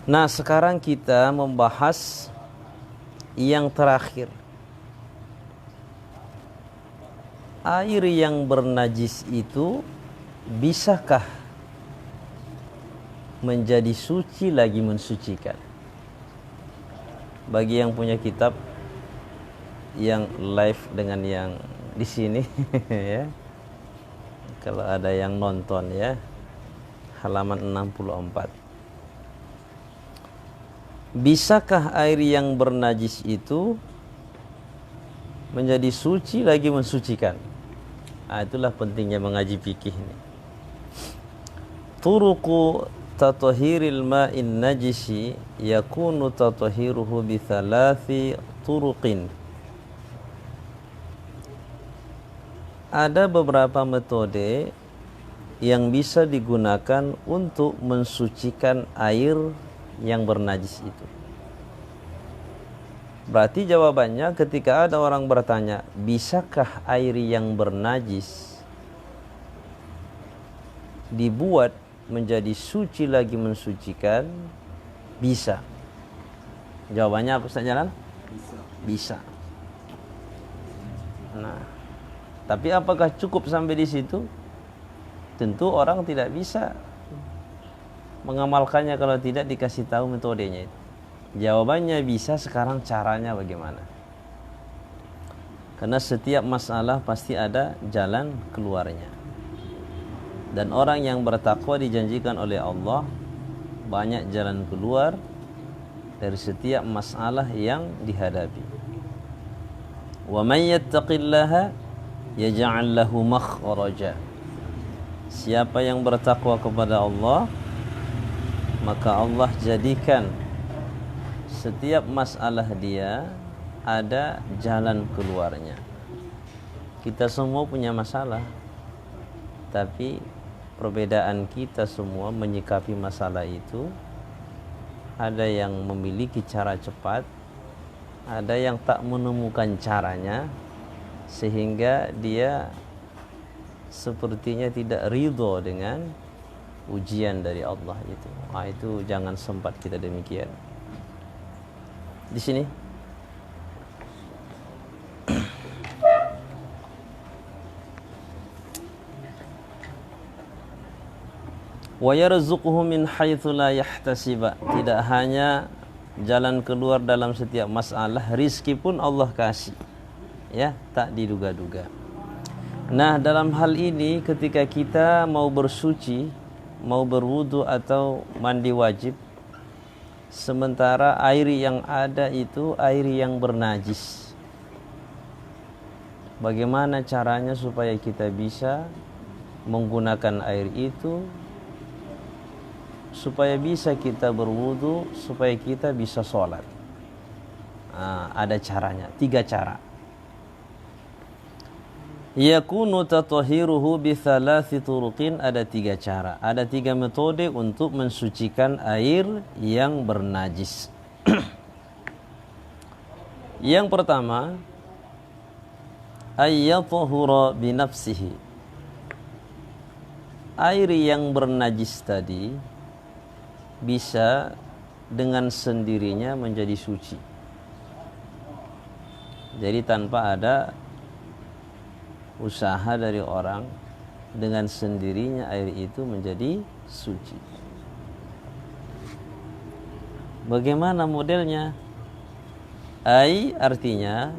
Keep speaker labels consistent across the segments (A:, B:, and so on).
A: Nah, sekarang kita membahas yang terakhir. Air yang bernajis itu bisakah menjadi suci lagi mensucikan? Bagi yang punya kitab yang live dengan yang di sini ya. Kalau ada yang nonton ya, halaman 64. Bisakah air yang bernajis itu menjadi suci lagi mensucikan? Nah, itulah pentingnya mengaji fikih ini. Turuqu tatahiril ma'in najisi yakunu tatahiruhu bi thalathi turuqin. Ada beberapa metode yang bisa digunakan untuk mensucikan air yang bernajis itu. Berarti jawabannya ketika ada orang bertanya, bisakah air yang bernajis dibuat menjadi suci lagi mensucikan? Bisa. Jawabannya apa Ustaz Jalan? Bisa. Nah, tapi apakah cukup sampai di situ? Tentu orang tidak bisa mengamalkannya kalau tidak dikasih tahu metodenya itu. Jawabannya bisa, sekarang caranya bagaimana? Karena setiap masalah pasti ada jalan keluarnya. Dan orang yang bertakwa dijanjikan oleh Allah banyak jalan keluar dari setiap masalah yang dihadapi. Wa may yattaqillaha yaj'al lahu makhraja. Siapa yang bertakwa kepada Allah, maka Allah jadikan setiap masalah dia ada jalan keluarnya. Kita semua punya masalah, tapi perbedaan kita semua menyikapi masalah itu. Ada yang memiliki cara cepat, ada yang tak menemukan caranya, sehingga dia sepertinya tidak ridho dengan ujian dari Allah itu. Itu jangan sempat kita demikian. Di sini wa yarzuquhu min haitsu la yahtasiba. Tidak hanya jalan keluar dalam setiap masalah, rizki pun Allah kasih, ya, tak diduga-duga. Nah, dalam hal ini ketika kita mau bersuci, mau berwudu atau mandi wajib, sementara air yang ada itu air yang bernajis, bagaimana caranya supaya kita bisa menggunakan air itu, supaya bisa kita berwudu, supaya kita bisa sholat? Ada caranya, 3 cara. Yakunu tatahiruhu bi thalathi turuqin. Ada 3 cara, ada 3 metode untuk mensucikan air yang bernajis. Yang pertama, ayyatahura bi nafsihi. Air yang bernajis tadi bisa dengan sendirinya menjadi suci. Jadi tanpa ada usaha dari orang, dengan sendirinya air itu menjadi suci. Bagaimana modelnya? Artinya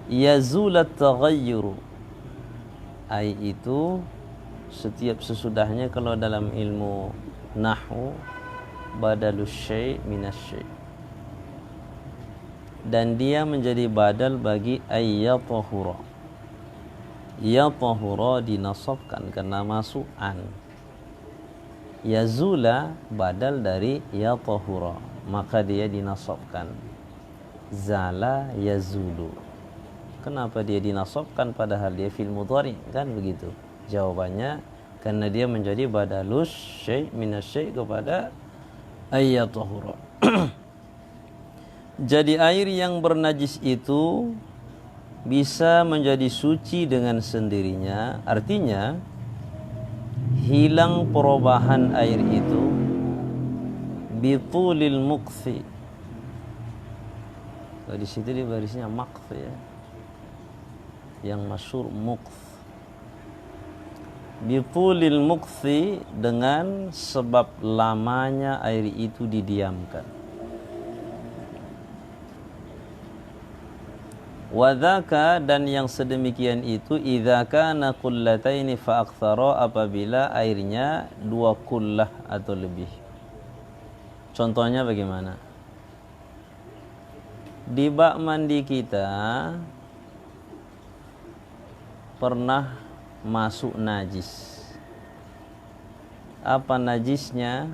A: yazulat taghayyuru. Itu setiap sesudahnya, kalau dalam ilmu nahwu, badalus syai' minas syai', dan dia menjadi badal bagi ayyatahura. Yatahura dinasabkan karena masuk an. Yazula badal dari yatahura, maka dia dinasabkan. Zala yazulu. Kenapa dia dinasabkan padahal dia fil mudhari? Kan begitu. Jawabannya karena dia menjadi badalus syai' minas syai' kepada ayyatahura. Jadi air yang bernajis itu bisa menjadi suci dengan sendirinya. Artinya hilang perubahan air itu bitulil mukthi. Di situ di barisnya maqth ya. Yang masyhur mukth. Bitulil mukthi, dengan sebab lamanya air itu didiamkan. Wadhaka, dan yang sedemikian itu idza kana qullataini fa aktsara, apabila airnya 2 kullah atau lebih. Contohnya bagaimana? Di bak mandi kita pernah masuk najis. Apa najisnya?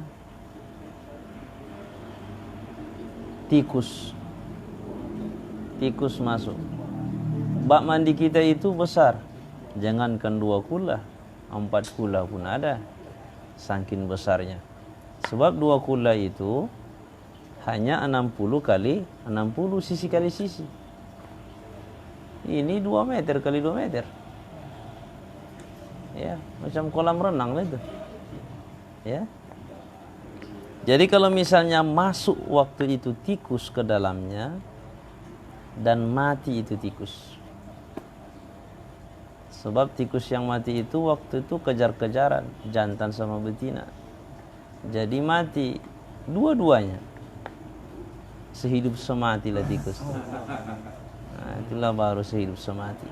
A: Tikus. Tikus masuk. Bak mandi kita itu besar. Jangankan 2 kula, 4 kula pun ada. Saking besarnya. Sebab 2 kula itu hanya 60 kali 60 sisi kali sisi. Ini 2 meter kali 2 meter. Ya, macam kolam renang lah itu. Ya. Jadi kalau misalnya masuk waktu itu tikus ke dalamnya dan mati itu tikus. Sebab tikus yang mati itu waktu itu kejar-kejaran jantan sama betina. Jadi mati dua-duanya. Sehidup sematilah tikus. Nah, itulah baru sehidup semati.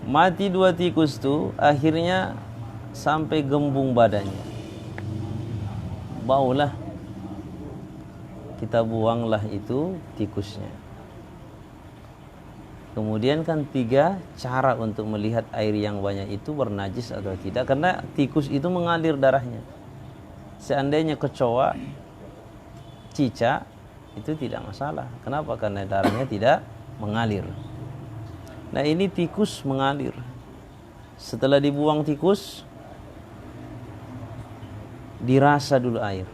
A: Mati 2 tikus tu, akhirnya sampai gembung badannya. Baulah. Kita buanglah itu tikusnya. Kemudian kan 3 cara untuk melihat air yang banyak itu bernajis atau tidak. Karena tikus itu mengalir darahnya. Seandainya kecoa, cicak, itu tidak masalah. Kenapa? Karena darahnya tidak mengalir. Nah ini tikus mengalir. Setelah dibuang tikus, dirasa dulu air.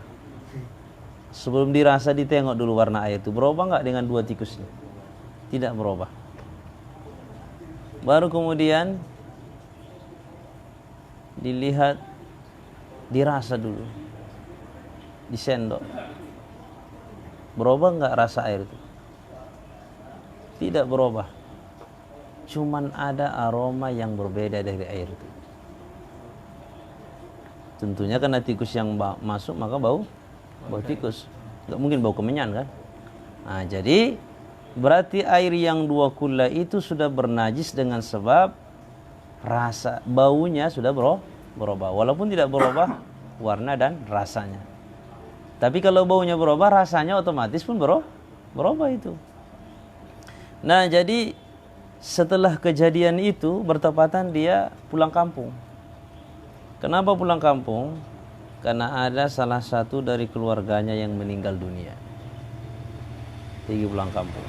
A: Sebelum dirasa ditengok dulu warna air itu berubah nggak dengan 2 tikusnya? Tidak berubah. Baru kemudian dilihat, dirasa dulu, disendok. Berubah nggak rasa air itu? Tidak berubah. Cuman ada aroma yang berbeda dari air itu. Tentunya karena tikus yang masuk maka bau tikus. Nggak mungkin bau kemenyan kan? Nah, jadi berarti air yang 2 kula itu sudah bernajis dengan sebab rasa baunya sudah berubah. Walaupun tidak berubah warna dan rasanya. Tapi kalau baunya berubah, rasanya otomatis pun berubah itu. Nah, jadi setelah kejadian itu bertepatan dia pulang kampung. Kenapa pulang kampung? Karena ada salah satu dari keluarganya yang meninggal dunia. Pergi pulang kampung.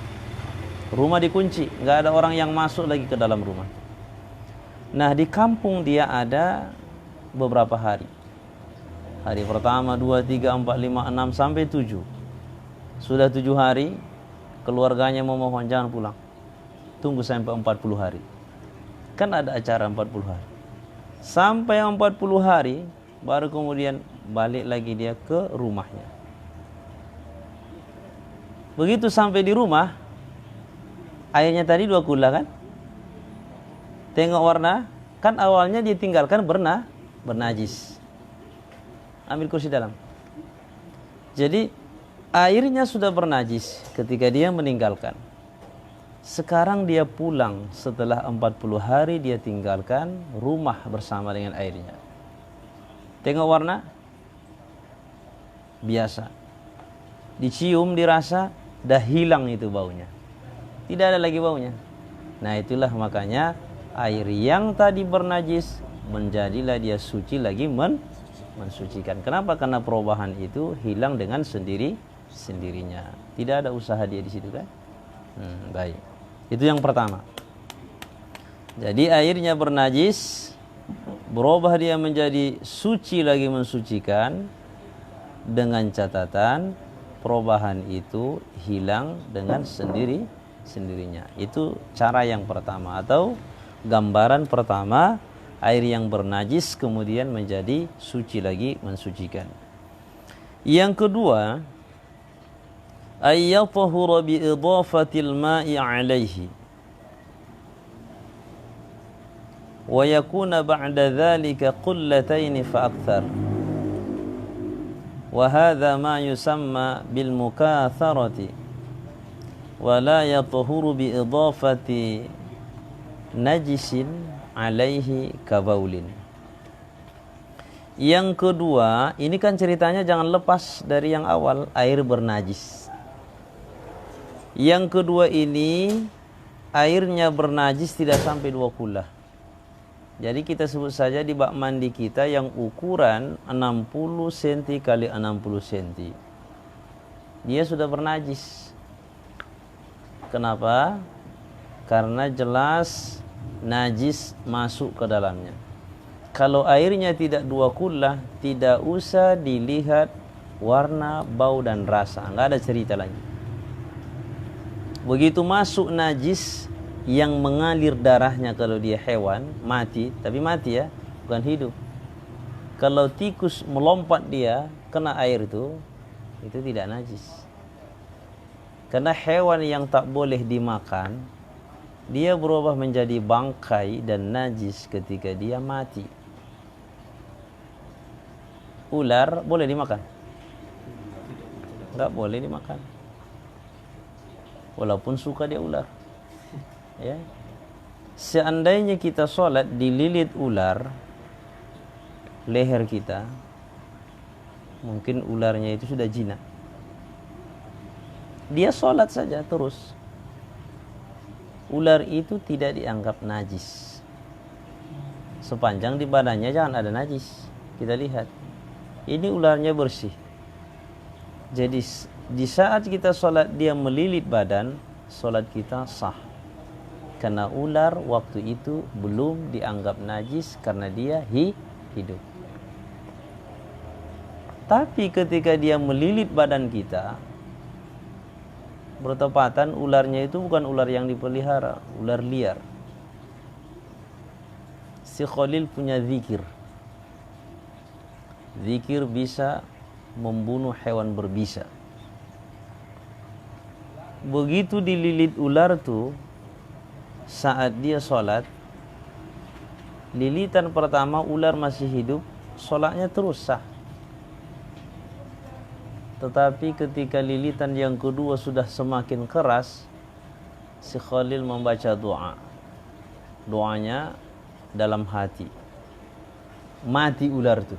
A: Rumah dikunci, nggak ada orang yang masuk lagi ke dalam rumah. Nah di kampung dia ada beberapa hari. Hari pertama, 2, 3, 4, 5, 6 sampai 7. Sudah 7 hari, keluarganya memohon jangan pulang. Tunggu sampai 40 hari. Kan ada acara 40 hari. Sampai 40 hari, baru kemudian balik lagi dia ke rumahnya. Begitu sampai di rumah, airnya tadi 2 kula kan? Tengok warna, kan awalnya dia tinggalkan bernajis. Ambil kursi dalam. Jadi airnya sudah bernajis ketika dia meninggalkan. Sekarang dia pulang setelah 40 hari dia tinggalkan rumah bersama dengan airnya. Tengok warna biasa. Dicium, dirasa, dah hilang itu baunya. Tidak ada lagi baunya. Nah itulah makanya air yang tadi bernajis menjadilah dia suci lagi mensucikan. Kenapa? Karena perubahan itu hilang dengan sendirinya. Tidak ada usaha dia di situ kan? Baik. Itu yang pertama. Jadi airnya bernajis, berubah dia menjadi suci lagi mensucikan, dengan catatan perubahan itu hilang dengan sendirinya. Itu cara yang pertama atau gambaran pertama air yang bernajis kemudian menjadi suci lagi, mensucikan. Yang kedua, ayyatahura bi idafatil ma'i 'alaihi wa yakuna ba'da dhalika qullatayn fa akthar. Wa hadha ma yusamma bil mukatharati wa la yatahuru bi idafati najisin 'alaihi kabaulin. Yang kedua, ini kan ceritanya jangan lepas dari yang awal, air bernajis. Yang kedua ini airnya bernajis tidak sampai 2 kullah. Jadi kita sebut saja di bak mandi kita yang ukuran 60 cm kali 60 cm. Dia sudah bernajis. Kenapa? Karena jelas najis masuk ke dalamnya. Kalau airnya tidak 2 kullah, tidak usah dilihat warna, bau dan rasa. Enggak ada cerita lagi. Begitu masuk najis yang mengalir darahnya, kalau dia hewan mati, tapi mati ya, bukan hidup. Kalau tikus melompat dia kena air itu tidak najis. Karena hewan yang tak boleh dimakan, dia berubah menjadi bangkai dan najis ketika dia mati. Ular boleh dimakan? Enggak boleh dimakan. Walaupun suka dia ular. Ya. Seandainya kita sholat dililit ular leher kita, mungkin ularnya itu sudah jinak. Dia sholat saja terus. Ular itu tidak dianggap najis sepanjang di badannya jangan ada najis. Kita lihat, ini ularnya bersih. Jadi di saat kita sholat dia melilit badan, sholat kita sah. Karena ular waktu itu belum dianggap najis karena dia hidup. Tapi ketika dia melilit badan kita, bertepatan ularnya itu bukan ular yang dipelihara, ular liar. Si Khalil punya zikir. Zikir bisa membunuh hewan berbisa. Begitu dililit ular tuh, saat dia sholat, lilitan pertama ular masih hidup, sholatnya terus sah. Tetapi ketika lilitan yang kedua sudah semakin keras, si Khalil membaca doa. Doanya dalam hati. Mati ular itu.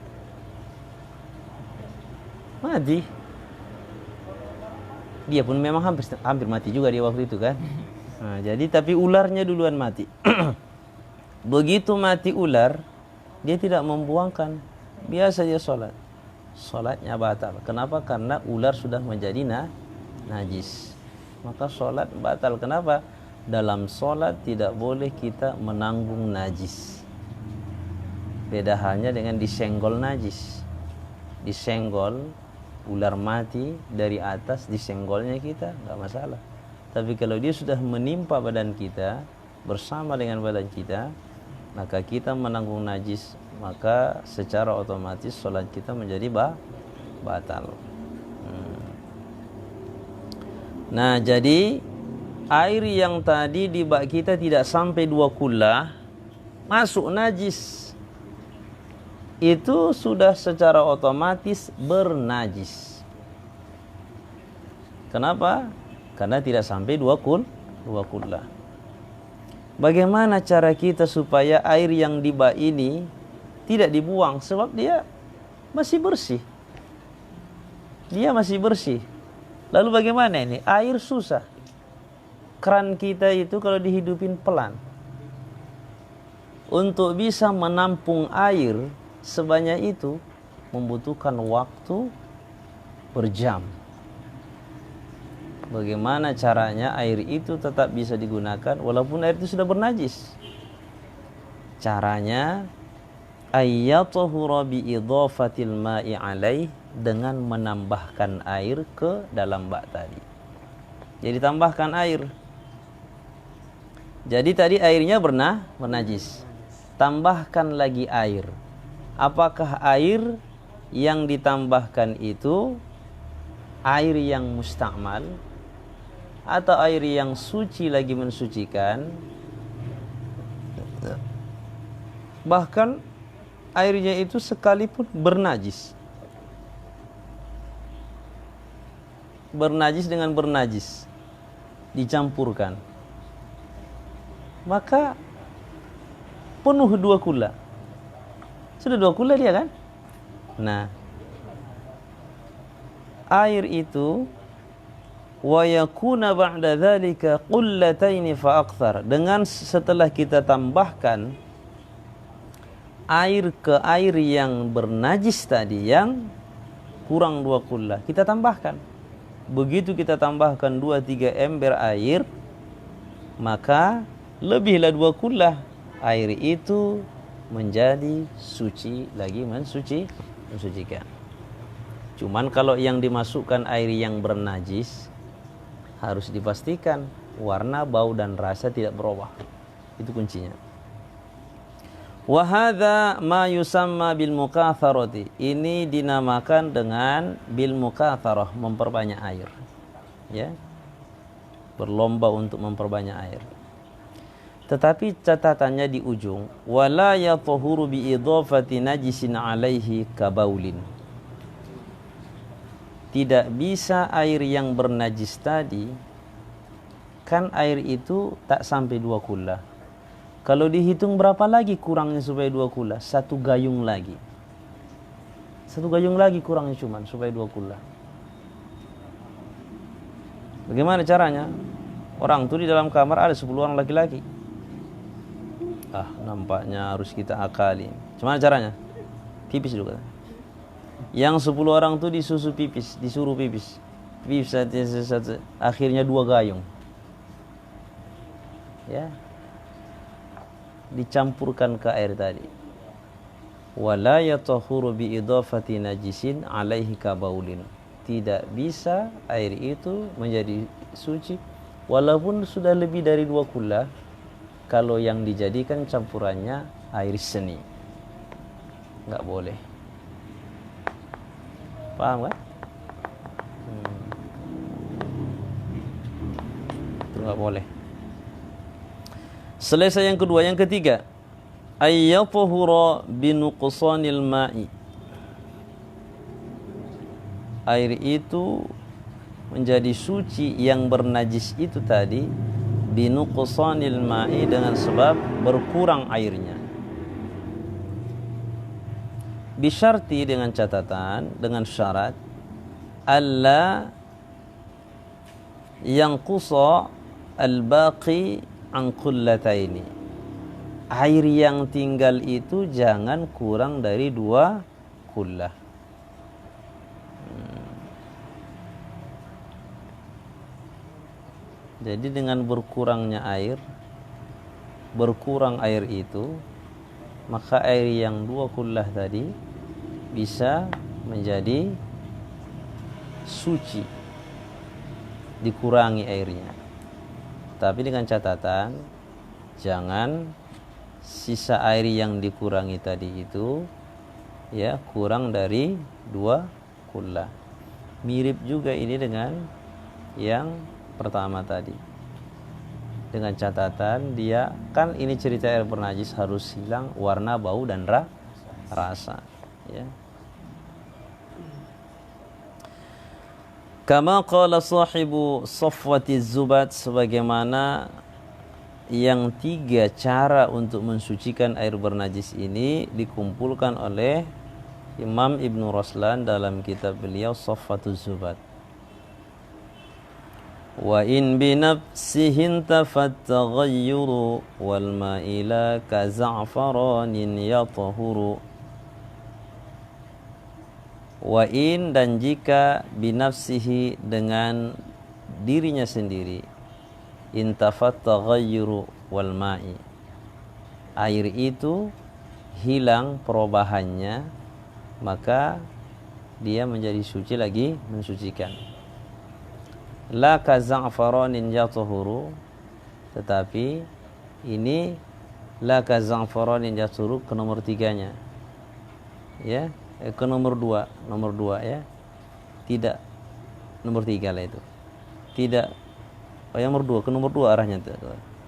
A: Mati. Dia pun memang hampir mati juga di waktu itu kan. Nah, jadi tapi ularnya duluan mati. Begitu mati ular, dia tidak membuangkan. Biasa dia sholat. Sholatnya batal. Kenapa? Karena ular sudah menjadi najis. Maka sholat batal. Kenapa? Dalam sholat tidak boleh kita menanggung najis. Beda halnya dengan disenggol najis. Disenggol, ular mati dari atas, disenggolnya kita, nggak masalah. Tapi kalau dia sudah menimpa badan kita, bersama dengan badan kita, maka kita menanggung najis, maka secara otomatis sholat kita menjadi batal. Nah, jadi air yang tadi di bak kita tidak sampai 2 kullah, masuk najis, itu sudah secara otomatis bernajis. Kenapa? Karena tidak sampai 2 kullah. Bagaimana cara kita supaya air yang di bak ini tidak dibuang? Sebab dia masih bersih. Dia masih bersih. Lalu bagaimana ini? Air susah. Keran kita itu kalau dihidupin pelan, untuk bisa menampung air sebanyak itu membutuhkan waktu berjam. Bagaimana caranya air itu tetap bisa digunakan walaupun air itu sudah bernajis? Caranya ayyatahura bi idhafatil ma'i alaih, dengan menambahkan air ke dalam bak tadi. Jadi tambahkan air. Jadi tadi airnya bernajis. tambahkan lagi air. Apakah air yang ditambahkan itu air yang musta'mal atau air yang suci lagi mensucikan? Bahkan airnya itu sekalipun bernajis dengan bernajis dicampurkan, maka penuh 2 kula. Sudah 2 kula dia kan? Nah, air itu wa yakuna ba'da dzalika qullataini fa akthar, dengan setelah kita tambahkan air ke air yang bernajis tadi yang kurang 2 kula, kita tambahkan. Begitu kita tambahkan 2-3 ember air, maka lebihlah 2 kula, air itu menjadi suci lagi, mensucikan. Cuman kalau yang dimasukkan air yang bernajis, harus dipastikan warna, bau dan rasa tidak berubah. Itu kuncinya. Wa hadza ma yusamma bil mukatharati. Ini dinamakan dengan bil mukatharah, memperbanyak air. Ya. Berlomba untuk memperbanyak air. Tetapi catatannya di ujung, wala yatahuru bi idhafati najisin alaihi kabaulin. Tidak bisa air yang bernajis tadi, kan air itu tak sampai 2 kula. Kalau dihitung berapa lagi kurangnya supaya 2 kula? 1 gayung lagi. 1 gayung lagi kurangnya cuman supaya 2 kula. Bagaimana caranya? Orang tuh di dalam kamar ada 10 orang laki-laki. Nampaknya harus kita akali. Gimana caranya? Pipis dulu. Yang 10 orang tuh disuruh pipis. Pipis satu. Akhirnya 2 gayung. Ya. Dicampurkan ke air tadi. Wala yatahuru bi idhafati najisin alaihi kabaulin. Tidak bisa air itu menjadi suci walaupun sudah lebih dari 2 kula, kalau yang dijadikan campurannya air seni. Enggak boleh. Paham kan? Itu enggak boleh. Selesai yang kedua, yang ketiga, ayyatuhura binuqsanil ma'i. Air itu menjadi suci yang bernajis itu tadi binuqsanil ma'i, dengan sebab berkurang airnya. Bisyarti, dengan catatan, dengan syarat alla yanqusa al-baqi an qullataini. Air yang tinggal itu jangan kurang dari 2 kullah. Jadi dengan berkurang air itu, maka air yang 2 kullah tadi bisa menjadi suci, dikurangi airnya. Tapi dengan catatan, jangan sisa air yang dikurangi tadi itu ya kurang dari 2 kullah. Mirip juga ini dengan yang pertama tadi. Dengan catatan dia kan ini cerita air bernajis, harus hilang warna, bau dan rasa, ya. Kama qala sahibu Safwatiz Zubat, sebagaimana yang 3 cara untuk mensucikan air bernajis ini dikumpulkan oleh Imam Ibn Raslan dalam kitab beliau Safwatuz Zubat. Wa in binafsihi intafat taghayyuru wal ma'ila ka za'faranin yatahuru. Wa in, dan jika, binafsihi, dengan dirinya sendiri, intafat taghayyuru wal ma'i, air itu hilang perubahannya, maka dia menjadi suci lagi, mensucikan. La ka za'faranin yatahuru, tetapi ini la ka za'faranin yaturu, ke nomor 3-nya. Ya, ke nomor 2 ya. Tidak, nomor 3 lah itu. Tidak, yang nomor 2, ke nomor 2 arahnya itu.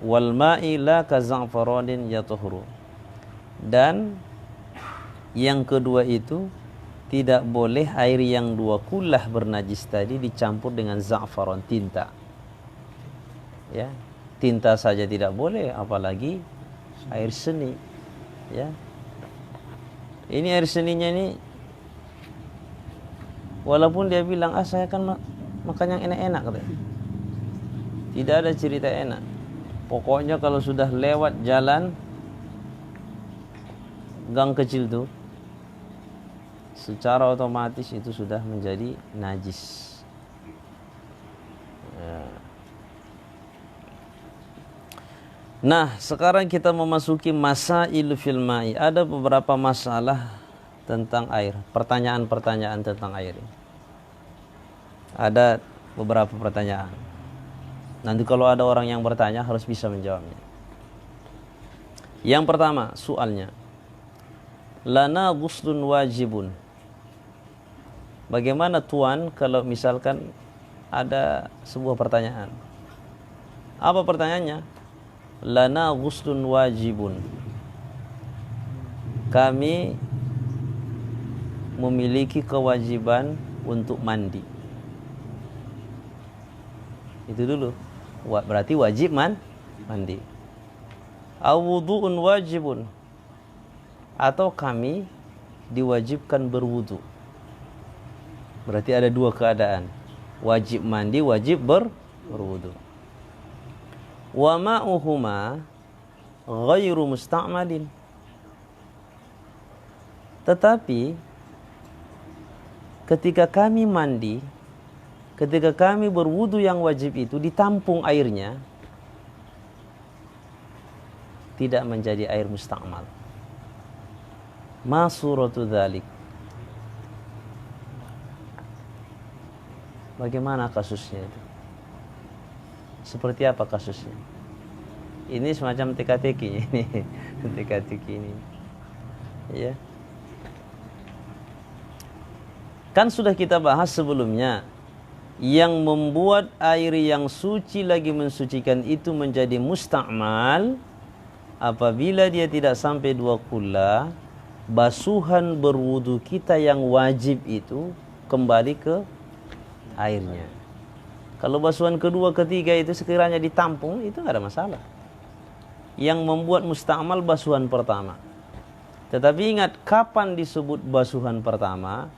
A: Wal ma'i la ka za'faranin yatahuru. Dan yang kedua itu tidak boleh air yang 2 kullah bernajis tadi dicampur dengan za'faron, tinta. Ya, tinta saja tidak boleh, apalagi air seni. Ya, ini air seninya ini, walaupun dia bilang saya kan makan yang enak-enak katanya, tidak ada cerita enak. Pokoknya kalau sudah lewat jalan gang kecil tuh, secara otomatis itu sudah menjadi najis. Ya. Nah, sekarang kita memasuki masail fil ma'i. Ada beberapa masalah tentang air, pertanyaan-pertanyaan tentang air. Ada beberapa pertanyaan. Nanti kalau ada orang yang bertanya harus bisa menjawabnya. Yang pertama, soalnya, lana ghuslun wajibun. Bagaimana tuan kalau misalkan ada sebuah pertanyaan? Apa pertanyaannya? Lana ghuslun wajibun. Kami memiliki kewajiban untuk mandi. Itu dulu. Berarti wajib mandi. Awudu'un wajibun. Atau kami diwajibkan berwudu. Berarti ada 2 keadaan. Wajib mandi, wajib berwudu. Wa ma'uhuma ghairu musta'malin. Tetapi ketika kami mandi, ketika kami berwudu yang wajib itu ditampung airnya, tidak menjadi air musta'mal. Ma suratu dzalik. Bagaimana kasusnya itu? Seperti apa kasusnya? Ini semacam teka-teki ini. Teka-teki ini. Ya. Kan sudah kita bahas sebelumnya, yang membuat air yang suci lagi mensucikan itu menjadi musta'mal apabila dia tidak sampai 2 kullah, basuhan berwudu kita yang wajib itu kembali ke airnya. Kalau basuhan kedua, ketiga itu sekiranya ditampung, itu tidak ada masalah. Yang membuat musta'mal basuhan pertama. Tetapi ingat, kapan disebut basuhan pertama?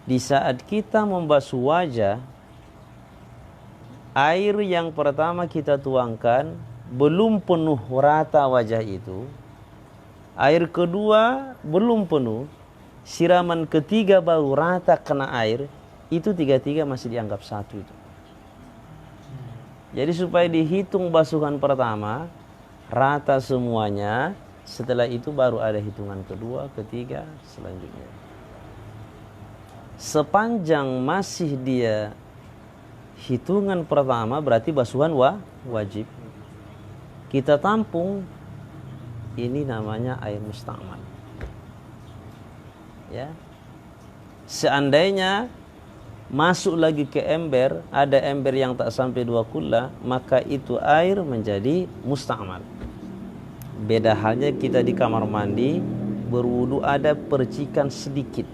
A: Di saat kita membasuh wajah, air yang pertama kita tuangkan belum penuh rata wajah itu. Air kedua belum penuh, siraman ketiga baru rata kena air, itu 3-3 masih dianggap satu itu. Jadi supaya dihitung basuhan pertama rata semuanya, setelah itu baru ada hitungan kedua, ketiga, selanjutnya. Sepanjang masih dia hitungan pertama, berarti basuhan wajib. Kita tampung, ini namanya air musta'mal. Ya. Seandainya masuk lagi ke ember, ada ember yang tak sampai 2 kullah, maka itu air menjadi musta'mal. Beda halnya kita di kamar mandi berwudu, ada percikan sedikit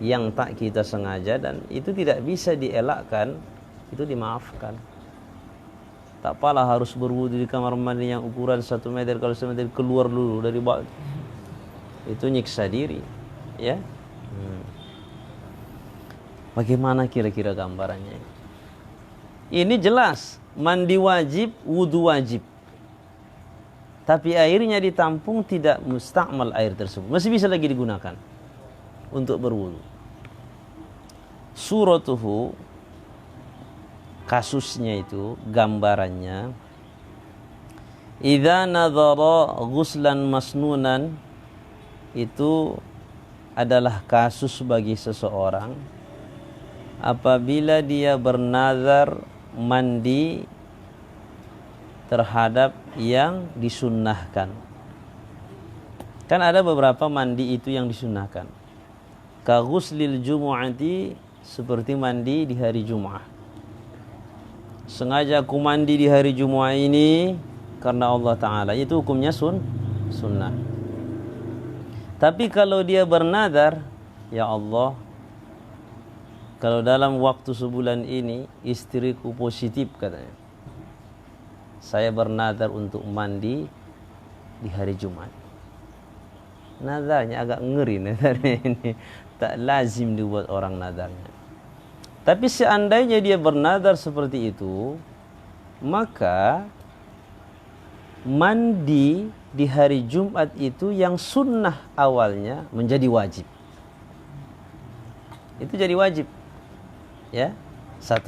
A: yang tak kita sengaja dan itu tidak bisa dielakkan, itu dimaafkan. Tak apalah harus berwudu di kamar mandi yang ukuran 1 meter kalau 1 meter, keluar dulu dari bawah. Itu nyiksa diri, ya. Bagaimana kira-kira gambarannya? Ini jelas, mandi wajib, wudu wajib. Tapi airnya ditampung, tidak musta'mal air tersebut. Masih bisa lagi digunakan untuk berwudu. Suratuhu, kasusnya itu, gambarannya, idza nadhara ghuslan masnunan, itu adalah kasus bagi seseorang apabila dia bernazar mandi terhadap yang disunnahkan. Kan ada beberapa mandi itu yang disunahkan. Ka ghuslil jumu'ati, seperti mandi di hari Jumat. Sengaja aku mandi di hari Jumat ini karena Allah Ta'ala, itu hukumnya sunnah. Tapi kalau dia bernadar, ya Allah, kalau dalam waktu sebulan ini istriku positif katanya, saya bernadar untuk mandi di hari Jumat. Nadarnya agak ngeri nadarnya ini. Tak lazim dibuat orang nadarnya. Tapi seandainya dia bernadar seperti itu, maka mandi di hari Jumat itu yang sunnah awalnya menjadi wajib. Itu jadi wajib. Ya. 1.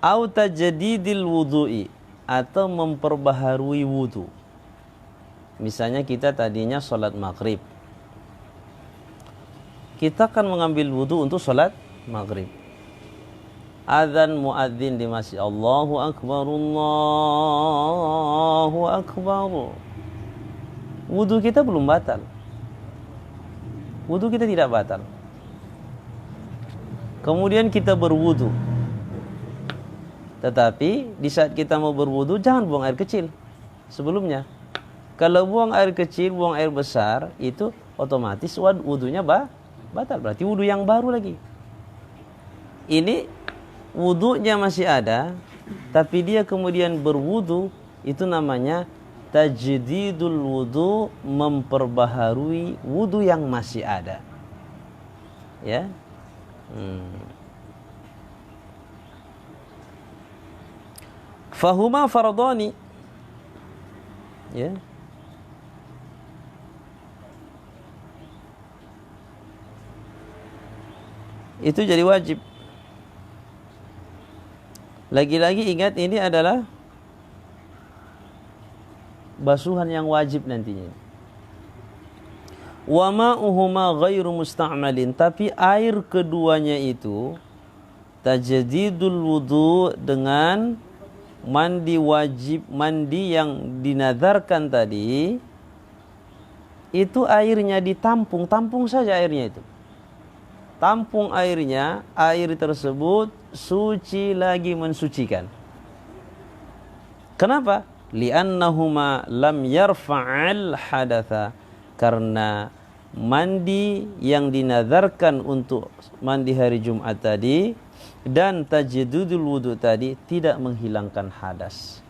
A: Au tajdidil wudu'i, atau memperbaharui wudu. Misalnya kita tadinya sholat maghrib, kita akan mengambil wudu untuk sholat maghrib. Adzan muadzin di masjid, Allahu Akbar, Allahu Akbar. Wudu kita belum batal. Wudu kita tidak batal. Kemudian kita berwudu. Tetapi di saat kita mau berwudu, jangan buang air kecil sebelumnya. Kalau buang air kecil, buang air besar, itu otomatis wudunya batal. Berarti wudu yang baru lagi. Ini wudunya masih ada, tapi dia kemudian berwudu, itu namanya tajdidul wudu, memperbaharui wudu yang masih ada. Ya. Fahuma fardhani. Ya. Itu jadi wajib. Lagi-lagi ingat, ini adalah basuhan yang wajib nantinya. Wa ma'uhuma ghairu musta'malin, tapi air keduanya itu tajdidul wudu, dengan mandi wajib, mandi yang dinadarkan tadi, itu airnya ditampung saja airnya itu. Tampung airnya, air tersebut suci lagi mensucikan. Kenapa? Li'annahuma lam yarfa'al hadatha, karena mandi yang dinadarkan untuk mandi hari Jumat tadi dan tajdidul wudu tadi tidak menghilangkan hadas.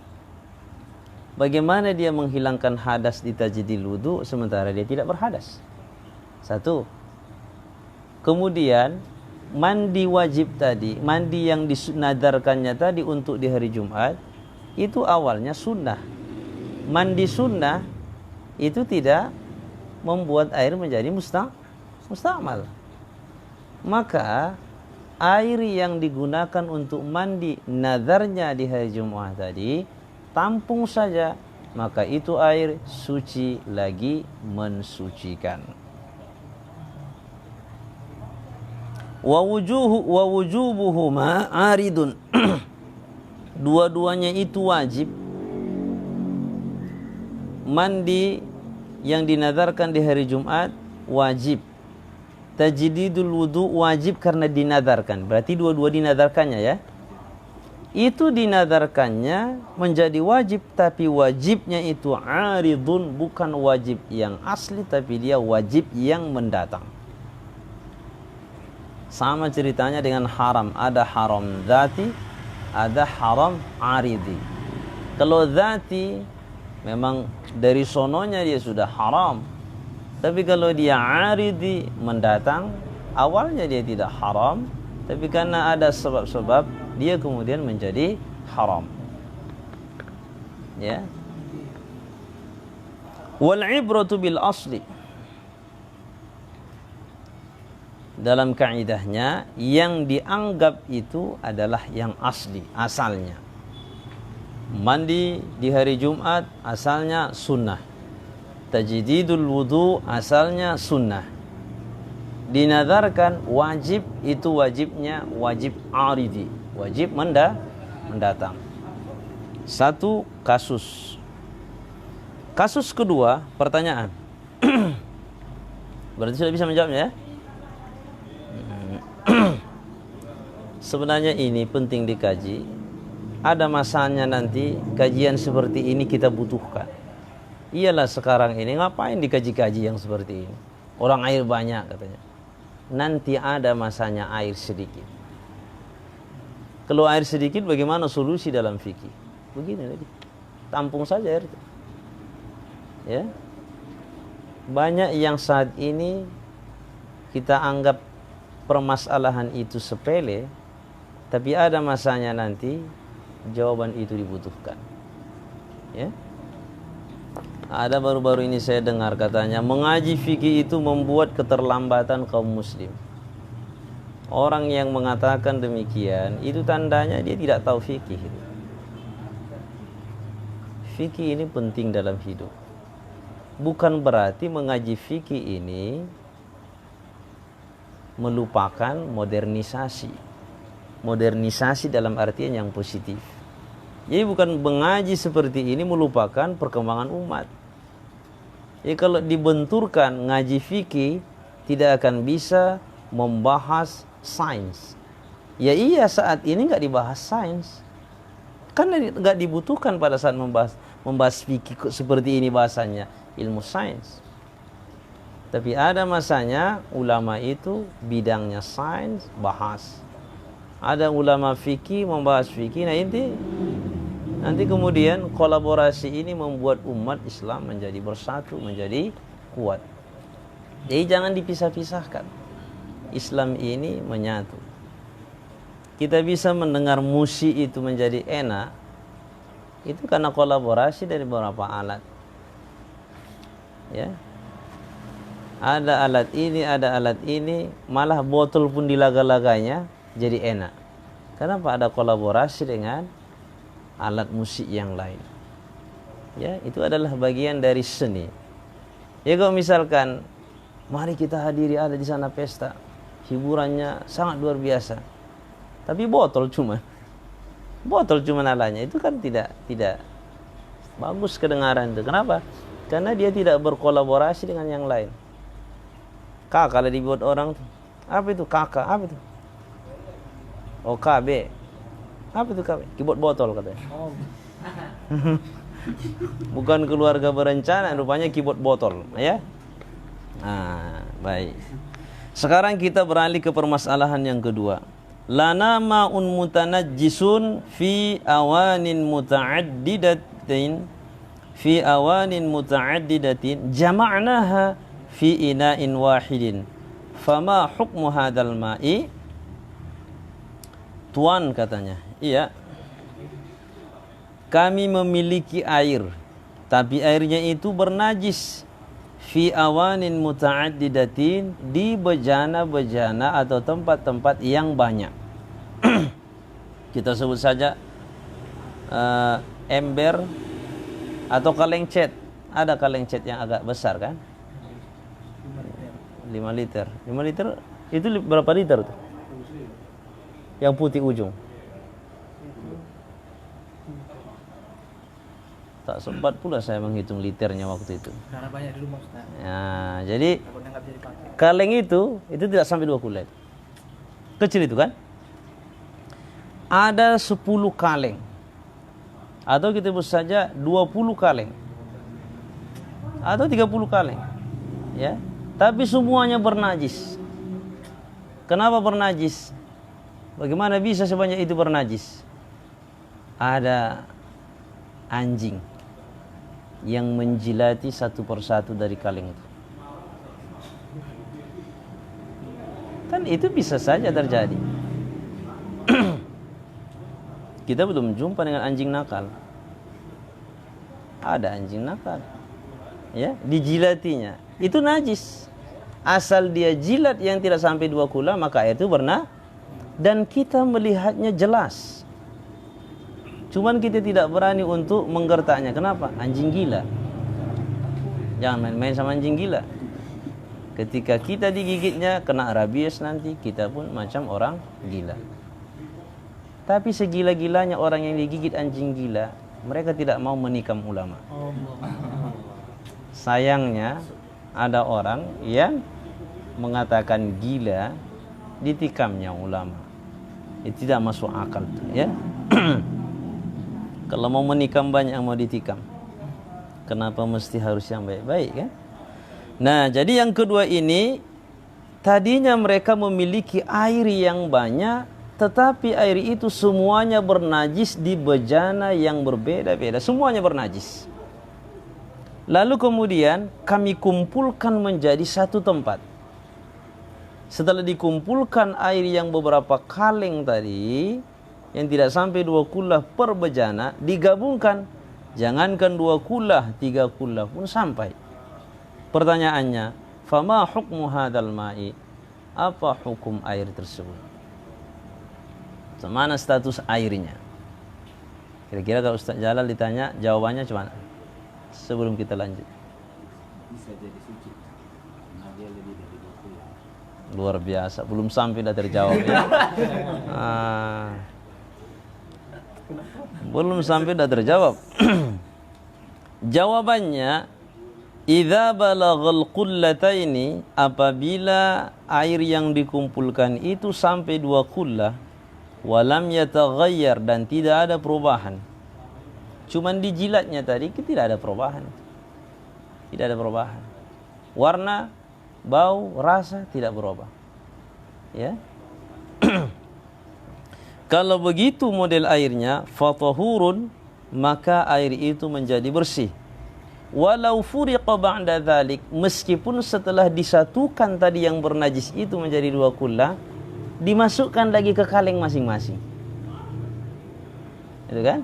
A: Bagaimana dia menghilangkan hadas di tajdidul wudu sementara dia tidak berhadas? 1. Kemudian mandi wajib tadi, mandi yang dinadarkannya tadi untuk di hari Jumat, itu awalnya sunnah. Mandi sunnah itu tidak membuat air menjadi musta'mal. Maka air yang digunakan untuk mandi nadarnya di hari Jumat tadi, tampung saja, maka itu air suci lagi mensucikan. Wa wujubuhuma aridun. Dua-duanya itu wajib. Mandi yang dinadarkan di hari Jumat wajib. Tajdidul wudu wajib karena dinadarkan. Berarti dua-dua dinadarkannya ya. Itu dinadarkannya menjadi wajib, tapi wajibnya itu aridun, bukan wajib yang asli, tapi dia wajib yang mendatang. Sama ceritanya dengan haram. Ada haram dzati, ada haram aridi. Kalau dzati memang dari sononya dia sudah haram. Tapi kalau dia aridi, mendatang, awalnya dia tidak haram, tapi karena ada sebab-sebab dia kemudian menjadi haram. Ya. Wal ibratu bil asli. Dalam kaidahnya, yang dianggap itu adalah yang asli, asalnya. Mandi di hari Jumat asalnya sunnah. Tajdidul wudu asalnya sunnah. Dinadarkan wajib, itu wajibnya wajib aridi, wajib mendatang. 1 kasus. Kasus kedua, pertanyaan. Berarti sudah bisa menjawabnya ya? Sebenarnya ini penting dikaji. Ada masanya nanti kajian seperti ini kita butuhkan. Iyalah sekarang ini ngapain dikaji-kaji yang seperti ini? Orang air banyak katanya. Nanti ada masanya air sedikit. Kalau air sedikit bagaimana solusi dalam fikih? Begini tadi. Tampung saja air itu. Ya. Banyak yang saat ini kita anggap permasalahan itu sepele, tapi ada masanya nanti jawaban itu dibutuhkan. Ya. Ada baru-baru ini saya dengar katanya mengaji fikih itu membuat keterlambatan kaum muslim. Orang yang mengatakan demikian itu tandanya dia tidak tahu fikih. Fikih ini penting dalam hidup. Bukan berarti mengaji fikih ini melupakan modernisasi. Modernisasi dalam artian yang positif. Jadi bukan mengaji seperti ini melupakan perkembangan umat. Jadi kalau dibenturkan ngaji fikih tidak akan bisa membahas sains. Ya iya saat ini nggak dibahas sains. Kan nggak dibutuhkan pada saat membahas fikih seperti ini bahasanya ilmu sains. Tapi ada masanya ulama itu bidangnya sains bahas. Ada ulama fikih membahas fikih. Nah ini nanti kemudian kolaborasi ini membuat umat Islam menjadi bersatu, menjadi kuat. Jadi jangan dipisah-pisahkan. Islam ini menyatu. Kita bisa mendengar musik itu menjadi enak, itu karena kolaborasi dari beberapa alat. Ya. Ada alat ini, malah botol pun dilaga-laganya jadi enak. Kenapa? Ada kolaborasi dengan alat musik yang lain. Ya, itu adalah bagian dari seni. Ya kalau misalkan mari kita hadiri ada di sana pesta, hiburannya sangat luar biasa. Tapi botol cuma alatnya itu kan tidak bagus kedengaran itu. Kenapa? Karena dia tidak berkolaborasi dengan yang lain. Kalau dibuat orang apa itu kakak? Apa itu? Oh KB. Apa itu KB? Keyboard botol katanya. Oh. Bukan keluarga berencana, rupanya keyboard botol, ya. Baik. Sekarang kita beralih ke permasalahan yang kedua. Lana ma'un mutanajjisun fi awanin muta'addidatin jama'naha fi ina'in wahidin. Fama hukmu hadzal ma'i? Tuan katanya, iya, kami memiliki air, tapi airnya itu bernajis. Fi awanin muta'addidatin, di bejana-bejana atau tempat-tempat yang banyak. Kita sebut saja ember atau kaleng cat. Ada kaleng cat yang agak besar kan? 5 liter. 5 liter itu berapa liter tuh? Yang putih ujung. Tak sempat pula saya menghitung liternya waktu itu.
B: Karena banyak di rumah Ustaz.
A: Ya, jadi kaleng itu tidak sampai 2 kulet. Kecil itu kan? Ada 10 kaleng. Atau kita sebut saja 20 kaleng. Atau 30 kaleng. Ya. Tapi semuanya bernajis. Kenapa bernajis? Bagaimana bisa sebanyak itu bernajis? Ada anjing yang menjilati satu persatu dari kaleng itu. Kan itu bisa saja terjadi. Kita belum jumpa dengan anjing nakal. Ada anjing nakal. Ya, dijilatinya. Itu najis. Asal dia jilat yang tidak sampai 2 kula, maka itu dan kita melihatnya jelas. Cuman kita tidak berani untuk menggertaknya. Kenapa? Anjing gila. Jangan main-main sama anjing gila. Ketika kita digigitnya, kena rabies nanti, kita pun macam orang gila. Tapi segila-gilanya orang yang digigit anjing gila, mereka tidak mau menikam ulama. Sayangnya, ada orang yang mengatakan gila ditikamnya ulama. Itu tidak masuk akal tuh, ya. Kalau mau menikam banyak yang mau ditikam. Kenapa mesti harus yang baik-baik, kan? Nah, jadi yang kedua ini, tadinya mereka memiliki air yang banyak, tetapi air itu semuanya bernajis di bejana yang berbeda-beda. Semuanya bernajis. Lalu kemudian kami kumpulkan menjadi satu tempat. Setelah dikumpulkan air yang beberapa kaleng tadi, yang tidak sampai 2 kullah per bejana, digabungkan. Jangankan 2 kullah, 3 kullah pun sampai. Pertanyaannya, fama hukmu hadzal ma'i? Apa hukum air tersebut? Mana status airnya? Kira-kira kalau Ustaz Jalal ditanya, jawabannya cuma sebelum kita lanjut.
B: Bisa jadi suci. Karena dia lebih dari 20.
A: Luar biasa, belum sampai dah terjawab, ya. Belum sampai dah terjawab. Jawabannya, idza balaghal qullataini, apabila air yang dikumpulkan itu sampai 2 kullah, walam yataghayyar, dan tidak ada perubahan. Cuman dijilatnya tadi tidak ada perubahan. Tidak ada perubahan. Warna, bau, rasa tidak berubah. Ya. Kalau begitu model airnya, fatahurun, maka air itu menjadi bersih. Walau furiqa ba'da dzalik, meskipun setelah disatukan tadi yang bernajis itu menjadi 2 kullah, dimasukkan lagi ke kaleng masing-masing. Itu kan?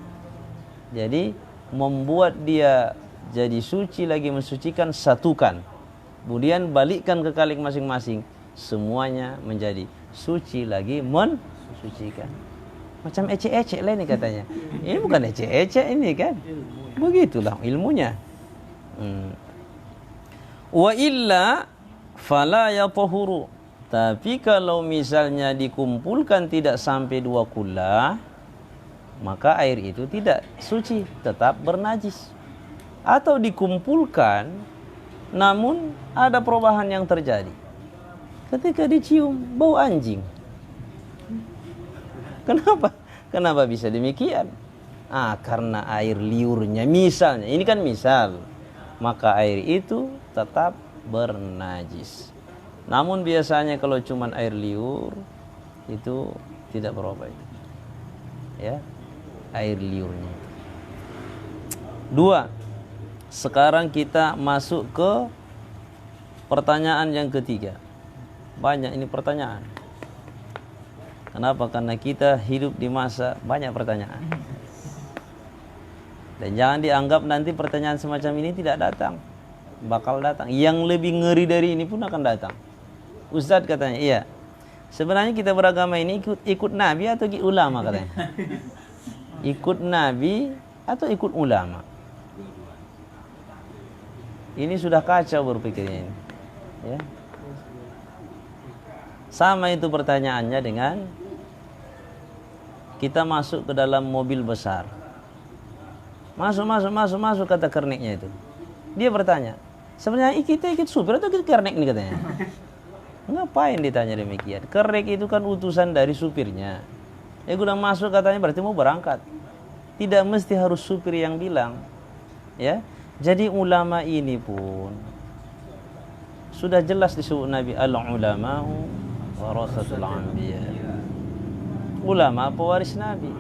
A: Jadi membuat dia jadi suci lagi, mensucikan, satukan. Kemudian balikkan ke kaleng masing-masing. Semuanya menjadi suci lagi, mensucikan. Macam ecek-ecek lah ini katanya. Ini bukan ecek-ecek ini kan. Begitulah ilmunya. Wa illa fala yatahuru. Tapi kalau misalnya dikumpulkan tidak sampai 2 kullah, maka air itu tidak suci, tetap bernajis. Atau dikumpulkan namun ada perubahan yang terjadi. Ketika dicium bau anjing. Kenapa? Kenapa bisa demikian? Karena air liurnya misalnya, ini kan misal, maka air itu tetap bernajis. Namun biasanya kalau cuman air liur itu tidak berubah itu. Ya, air liurnya. 2. Sekarang kita masuk ke pertanyaan yang ketiga. Banyak ini pertanyaan. Kenapa? Karena kita hidup di masa banyak pertanyaan. Dan jangan dianggap nanti pertanyaan semacam ini tidak datang. Bakal datang. Yang lebih ngeri dari ini pun akan datang. Ustadz katanya, iya. Sebenarnya kita beragama ini ikut Nabi atau ikut ulama katanya? Ikut Nabi atau ikut ulama? Ini sudah kacau berpikirnya ini. Ya. Sama itu pertanyaannya dengan kita masuk ke dalam mobil besar. Masuk kata kerniknya itu. Dia bertanya, sebenarnya kita ikut supir atau ikut kernik ini katanya? Ngapain ditanya demikian? Kernik itu kan utusan dari supirnya. Udah masuk katanya berarti mau berangkat. Tidak mesti harus supir yang bilang. Ya. Jadi ulama ini pun sudah jelas disebut Nabi, al-ulama'u warasatul anbiya. Ulama pewaris Nabi.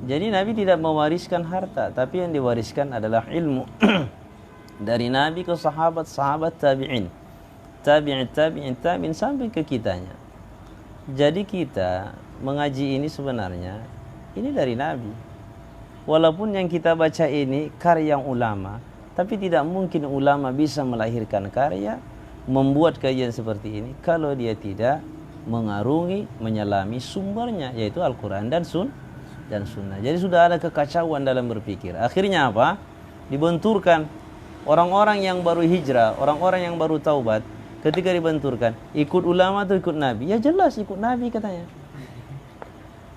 A: Jadi Nabi tidak mewariskan harta, tapi yang diwariskan adalah ilmu. Dari Nabi ke sahabat tabi'in. Tabi'in sampai ke kitanya. Jadi kita mengaji ini sebenarnya ini dari Nabi. Walaupun yang kita baca ini karya ulama, tapi tidak mungkin ulama bisa melahirkan karya, membuat kajian seperti ini kalau dia tidak mengarungi, menyelami sumbernya, yaitu Al-Quran dan Sunnah. Jadi sudah ada kekacauan dalam berpikir. Akhirnya apa? Dibenturkan. Orang-orang yang baru hijrah, orang-orang yang baru taubat, ketika dibenturkan, ikut ulama atau ikut Nabi? Ya jelas ikut Nabi katanya.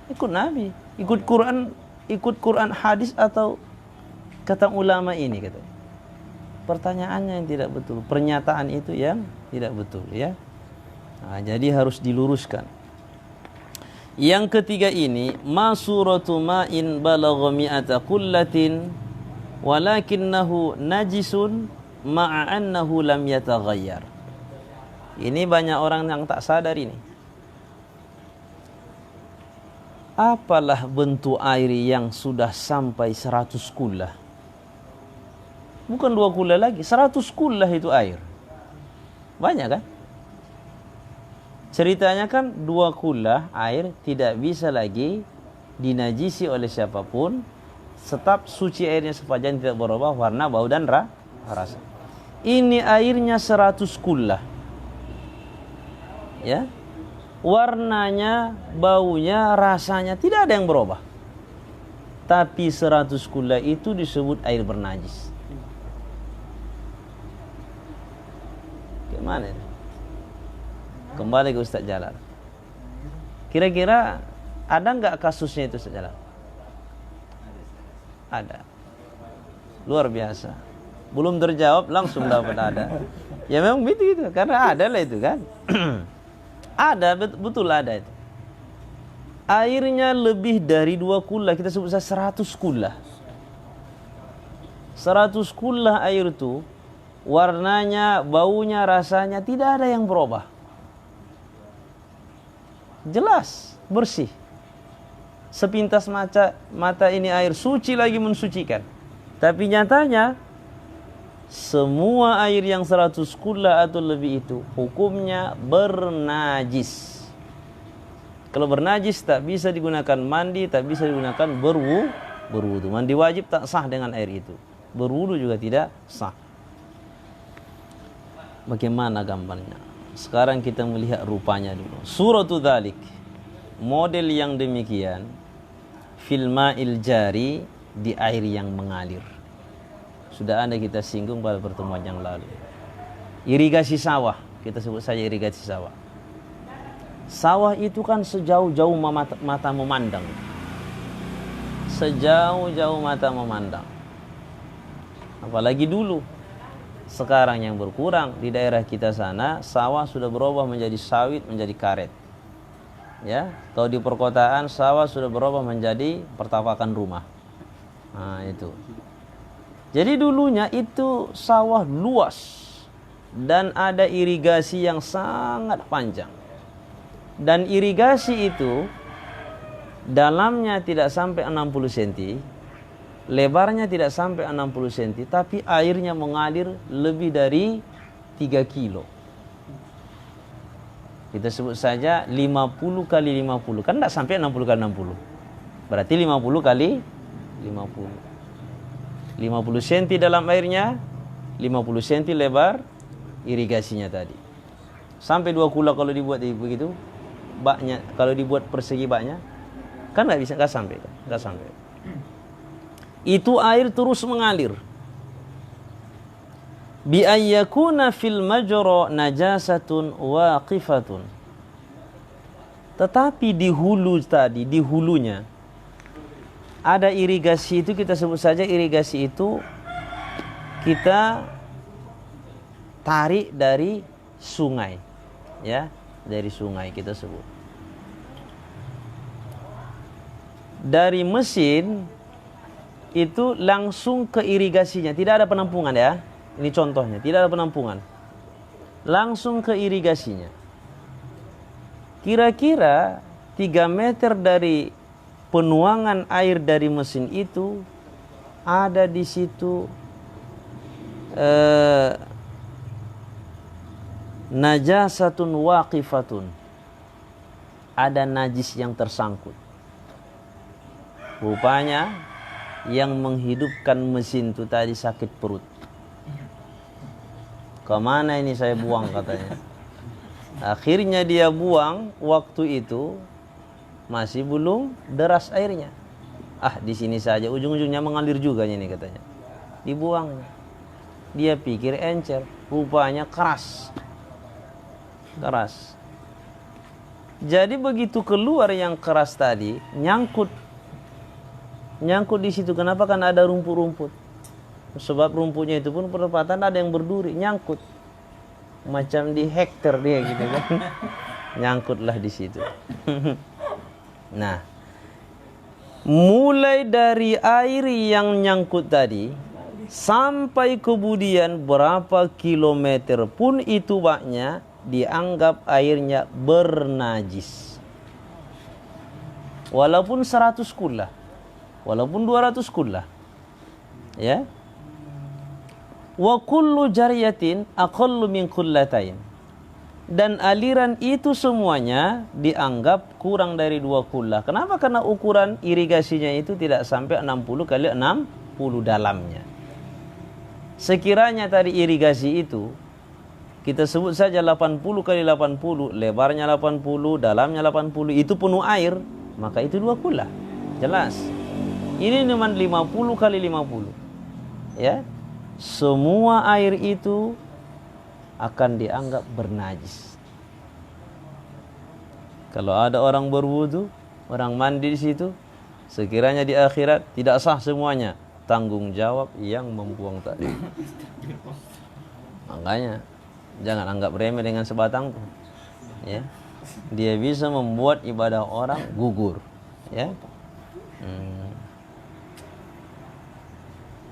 A: Ikut Nabi. Ikut Quran hadis atau kata ulama ini katanya. pertanyaannya yang tidak betul, pernyataan itu yang tidak betul, ya. Nah, jadi harus diluruskan. Yang ketiga ini, ma suratu ma'in balagha mi'ata qullatin walakinnahu najisun ma'a annahu lam yataghayyar. Ini banyak orang yang tak sadar ini. Apalah bentuk air yang sudah sampai 100 kullah? Bukan 2 kullah lagi, 100 kullah itu air. Banyak kan? Ceritanya kan 2 kullah air tidak bisa lagi dinajisi oleh siapapun. Tetap suci airnya sepanjang tidak berubah warna, bau dan rasa. Ini airnya 100 kullah. Ya. Warnanya, baunya, rasanya tidak ada yang berubah. Tapi 100 kullah itu disebut air bernajis. Gimana ini? Kembali ke Ustaz Jalal. Kira-kira ada enggak kasusnya itu Ustaz Jalal? Ada. Luar biasa. Belum terjawab langsung dapat ada. Ya memang begitu, karena ada lah itu kan. Ada, betul ada itu. Airnya lebih dari 2 kullah, kita sebut saja 100 kullah. 100 kullah air itu, warnanya, baunya, rasanya tidak ada yang berubah. Jelas, bersih. Sepintas mata ini air suci lagi mensucikan. Tapi nyatanya, semua air yang 100 kullah atau lebih itu hukumnya bernajis. Kalau bernajis tak bisa digunakan mandi, tak bisa digunakan berwudu. Mandi wajib tak sah dengan air itu. Berwudu juga tidak sah. Bagaimana gambarnya? Sekarang kita melihat rupanya dulu. Suratul Dzalik. Model yang demikian fil ma'il jari, di air yang mengalir. Sudah ada kita singgung pada pertemuan yang lalu. Irigasi sawah, kita sebut saja irigasi sawah. Sawah itu kan sejauh-jauh mata memandang. Sejauh-jauh mata memandang. Apalagi dulu. Sekarang yang berkurang di daerah kita sana, sawah sudah berubah menjadi sawit, menjadi karet. Ya, kalau di perkotaan sawah sudah berubah menjadi pertapakan rumah. Nah, itu. Jadi dulunya itu sawah luas dan ada irigasi yang sangat panjang. Dan irigasi itu dalamnya tidak sampai 60 cm, lebarnya tidak sampai 60 cm, tapi airnya mengalir lebih dari 3 kilo. Kita sebut saja 50 kali 50, kan tidak sampai 60 kali 60. Berarti 50 kali 50. 50 cm dalam airnya, 50 cm lebar irigasinya tadi. Sampai 2 kula kalau dibuat begitu, baknya kalau dibuat persegi baknya, kan nggak bisa, nggak sampai, nggak sampai. Itu air terus mengalir. Bi ayyakuna fil majra najasatun waqifatun. Tetapi di hulu tadi, di hulunya ada irigasi itu, kita sebut saja irigasi itu kita tarik dari sungai, ya, dari sungai kita sebut. Dari mesin itu langsung ke irigasinya, tidak ada penampungan ya. Ini contohnya, tidak ada penampungan. Langsung ke irigasinya. Kira-kira 3 meter dari penuangan air dari mesin itu ada di situ najasatun waqifatun, ada najis yang tersangkut. Rupanya yang menghidupkan mesin itu tadi sakit perut. Kemana ini saya buang katanya. Akhirnya dia buang, waktu itu masih belum deras airnya. Di sini saja, ujung-ujungnya mengalir juga ini katanya. Dibuang. Dia pikir encer, rupanya keras. Keras. Jadi begitu keluar yang keras tadi, nyangkut di situ. Kenapa? Kan ada rumput-rumput. Sebab rumputnya itu pun perdapatan ada yang berduri, nyangkut. Macam di hektar dia gitu kan. Nyangkutlah di situ. Nah, mulai dari air yang nyangkut tadi sampai kemudian berapa kilometer pun itu baknya dianggap airnya bernajis. Walaupun 100 kullah, walaupun 200 kullah. Ya. Wa kullu jariyatin aqallu min kullatain. Dan aliran itu semuanya dianggap kurang dari 2 kullah. Kenapa? Karena ukuran irigasinya itu tidak sampai 60 kali 60 dalamnya. Sekiranya tadi irigasi itu kita sebut saja 80 kali 80, lebarnya 80, dalamnya 80, itu penuh air, maka itu 2 kullah. Jelas. Ini cuma 50 kali 50. Ya. Semua air itu akan dianggap bernajis. Kalau ada orang berwudu, orang mandi di situ, sekiranya di akhirat tidak sah semuanya, tanggung jawab yang membuang tadi. Makanya jangan anggap remeh dengan sebatang tuh. Ya. Dia bisa membuat ibadah orang gugur. Ya.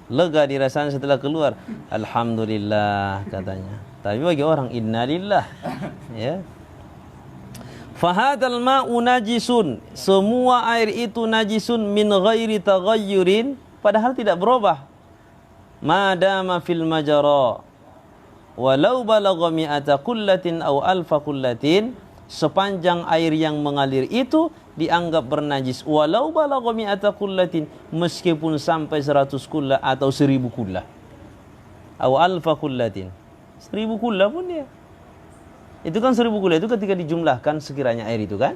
A: Lega dirasanya setelah keluar, alhamdulillah katanya. Tapi bagi orang innalillah, ya. Fahadal ma'u najisun, semua air itu najisun min ghairi taghayyurin, padahal tidak berubah. Madama fil majara walau balagha mi'ata kullatin aw alfa kullatin, sepanjang air yang mengalir itu dianggap bernajis walau balagha mi'ata kullatin, meskipun sampai 100 kullah atau 1000 kullah. Aw alfa kullatin. 1000 kullah pun dia. Itu kan 1000 kullah itu ketika dijumlahkan sekiranya air itu kan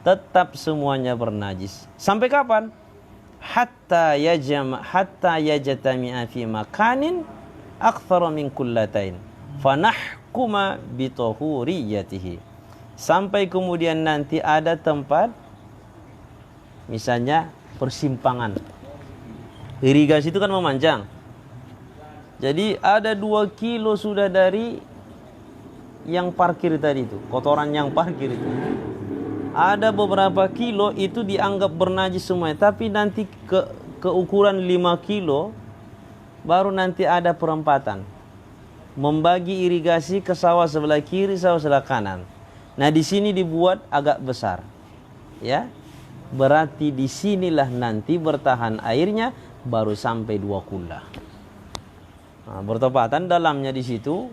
A: tetap semuanya bernajis. Sampai kapan? Hatta yajtami'a fi makanin akthara min kullatain fanahkuma bi tahuriyatihi. Sampai kemudian nanti ada tempat, misalnya persimpangan. Irigasi itu kan memanjang. Jadi ada 2 kilo sudah dari yang parkir tadi itu, kotoran yang parkir itu. Ada beberapa kilo itu dianggap bernajis semuanya, tapi nanti ke ukuran 5 kilo baru nanti ada perempatan. Membagi irigasi ke sawah sebelah kiri, sawah sebelah kanan. Nah, di sini dibuat agak besar. Ya. Berarti di sinilah nanti bertahan airnya baru sampai 2 kullah. Nah, bertepatan dalamnya di situ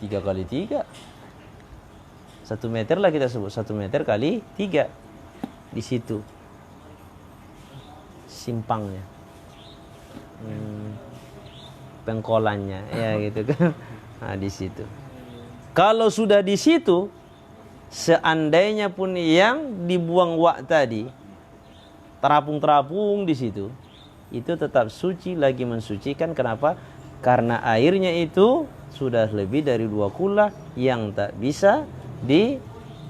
A: 3 kali 3. 1 meter lah kita sebut, 1 meter kali 3. Di situ simpangnya. Pengkolannya ya gitu kan. Nah, di situ. Kalau sudah di situ, seandainya pun yang dibuang wak tadi terapung-terapung di situ, itu tetap suci lagi mensucikan. Kenapa? Karena airnya itu sudah lebih dari 2 kullah yang tak bisa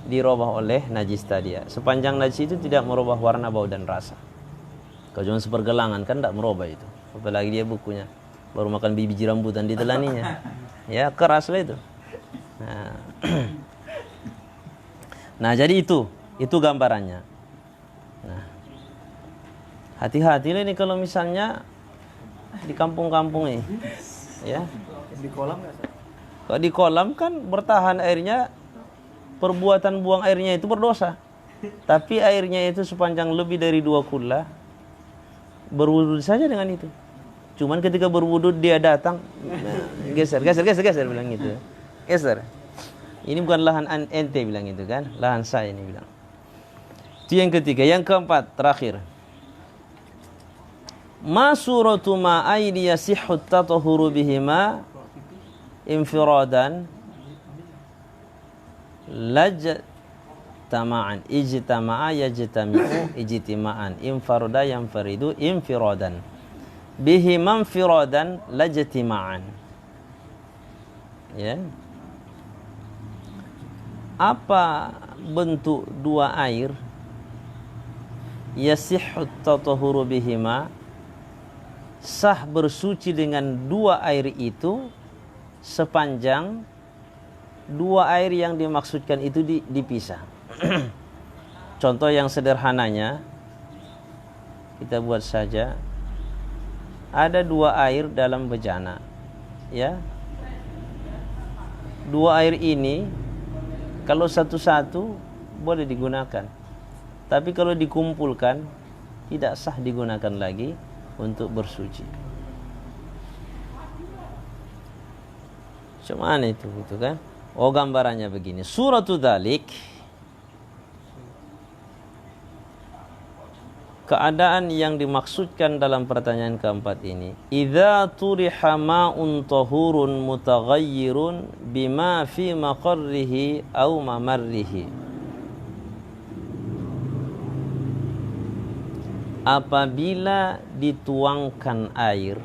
A: dirubah oleh najis tadi ya. Sepanjang najis itu tidak merubah warna, bau dan rasa. Kalau cuma sepergelangan kan tak merubah itu. Apalagi dia bukunya baru makan biji rambutan ditelaninya. Ya keras lah itu. Nah, jadi itu gambarannya. Nah, hati-hati lah ini kalau misalnya di kampung-kampung ini, ya.
B: Di kolam nggak?
A: Kalau di kolam kan bertahan airnya, perbuatan buang airnya itu berdosa. Tapi airnya itu sepanjang lebih dari 2 kullah, berwudu saja dengan itu. Cuman ketika berwudu dia datang, geser bilang gitu. Geser. Ini bukan lahan ente bilang itu kan, lahan saya ini bilang. Itu yang ketiga. Yang keempat, terakhir. Ma suratu ma aidi yasihhu at-tatahhuru bihima infiradan lajtama'an ijtama'a yajtami'u ijtima'an infarada yanfaridu infiradan bihima infiradan lajtima'an. Ya. Apa bentuk 2 air yasihhu at-tatahhuru bihima sah bersuci dengan dua air itu sepanjang dua air yang dimaksudkan itu dipisah. Contoh yang sederhananya kita buat saja, ada dua air dalam bejana, ya. Dua air ini kalau satu-satu boleh digunakan, tapi kalau dikumpulkan tidak sah digunakan lagi untuk bersuci. Cuman itu gitu kan. Oh, gambarannya begini. Suratul Dzalik, keadaan yang dimaksudkan dalam pertanyaan keempat ini, idza turiha ma'un tahurun mutaghayyirun bima fi maqarrihi au mamarrihi. Apabila dituangkan air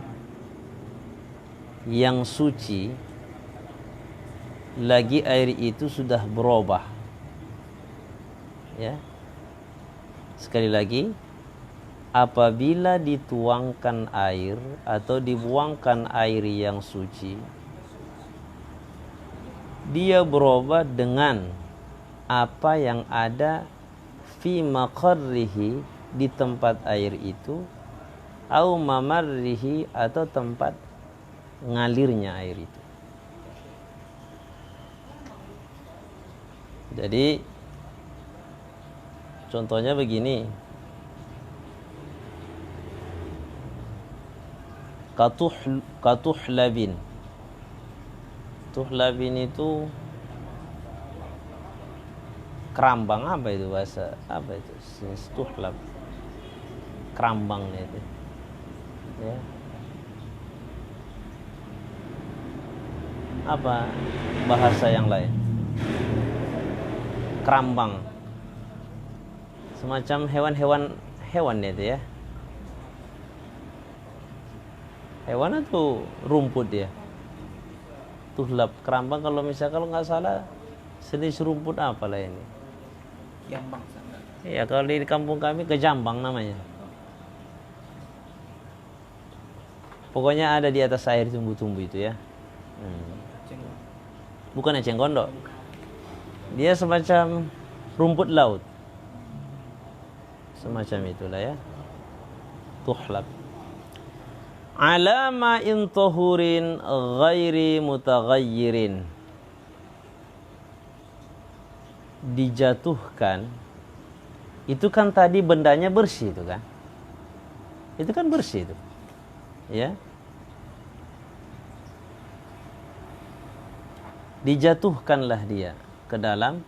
A: yang suci, lagi air itu sudah berubah. Ya. Sekali lagi, apabila dituangkan air atau dibuangkan air yang suci, dia berubah dengan apa yang ada fi maqarrihi, di tempat air itu, au mamarrihi, atau tempat ngalirnya air itu. Jadi contohnya begini, katuhlabin. Tuhlabin itu kerambang, apa itu bahasa, apa itu tuhlab, kerambangnya itu, ya. Apa bahasa yang lain? Kerambang, semacam hewan itu, ya. Hewan atau rumput ya? Tuhlab, kerambang, kalau nggak salah jenis rumput apalah ini?
B: Jambang sana.
A: Ya, kalau di kampung kami kejambang namanya. Pokoknya ada di atas air tumbuh-tumbuh itu, ya. Bukan eceng gondok. Dia semacam rumput laut. Semacam itulah, ya. Tuhlab. Alama in tahurin ghairi mutaghayyirin. Dijatuhkan, itu kan tadi bendanya bersih itu kan. Itu kan bersih itu. Ya. Dijatuhkanlah dia ke dalam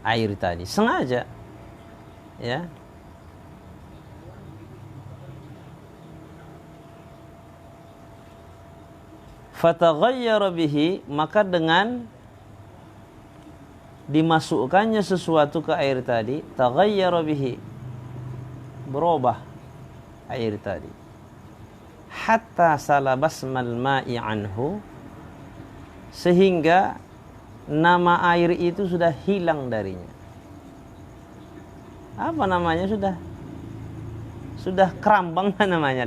A: air tadi sengaja, ya. Fataghayyara bihi, maka dengan dimasukkannya sesuatu ke air tadi, taghayyara bihi, berubah air tadi, hatta salabasmal ma'i anhu, sehingga nama air itu sudah hilang darinya. Apa namanya? Sudah kerambang namanya.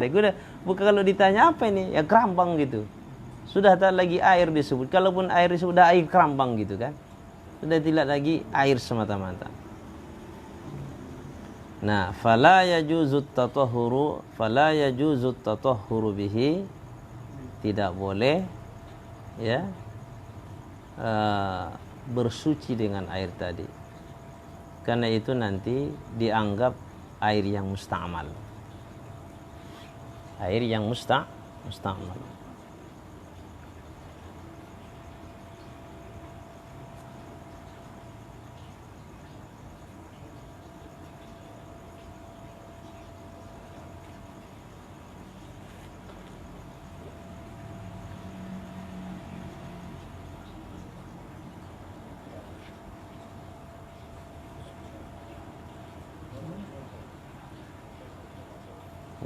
A: Bukan kalau ditanya apa ini, ya kerambang gitu. Sudah tak lagi air disebut. Kalaupun air sudah air kerambang gitu kan. Sudah tidak lagi air semata-mata. Nah, fala yajuzut tatahhuru bihi, tidak boleh, ya, bersuci dengan air tadi, karena itu nanti dianggap air yang musta'mal, air yang musta'mal.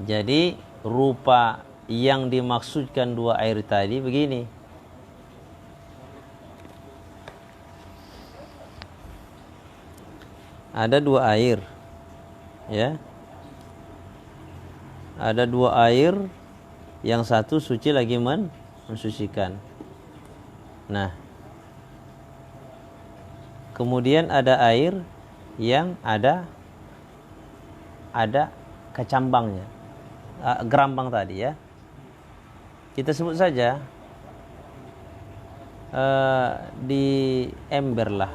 A: Jadi rupa yang dimaksudkan dua air tadi begini. Ada dua air, ya. Ada dua air, yang satu suci lagi mensucikan. Nah, kemudian ada air yang ada kecambangnya, gerambang tadi ya. Kita sebut saja di ember lah.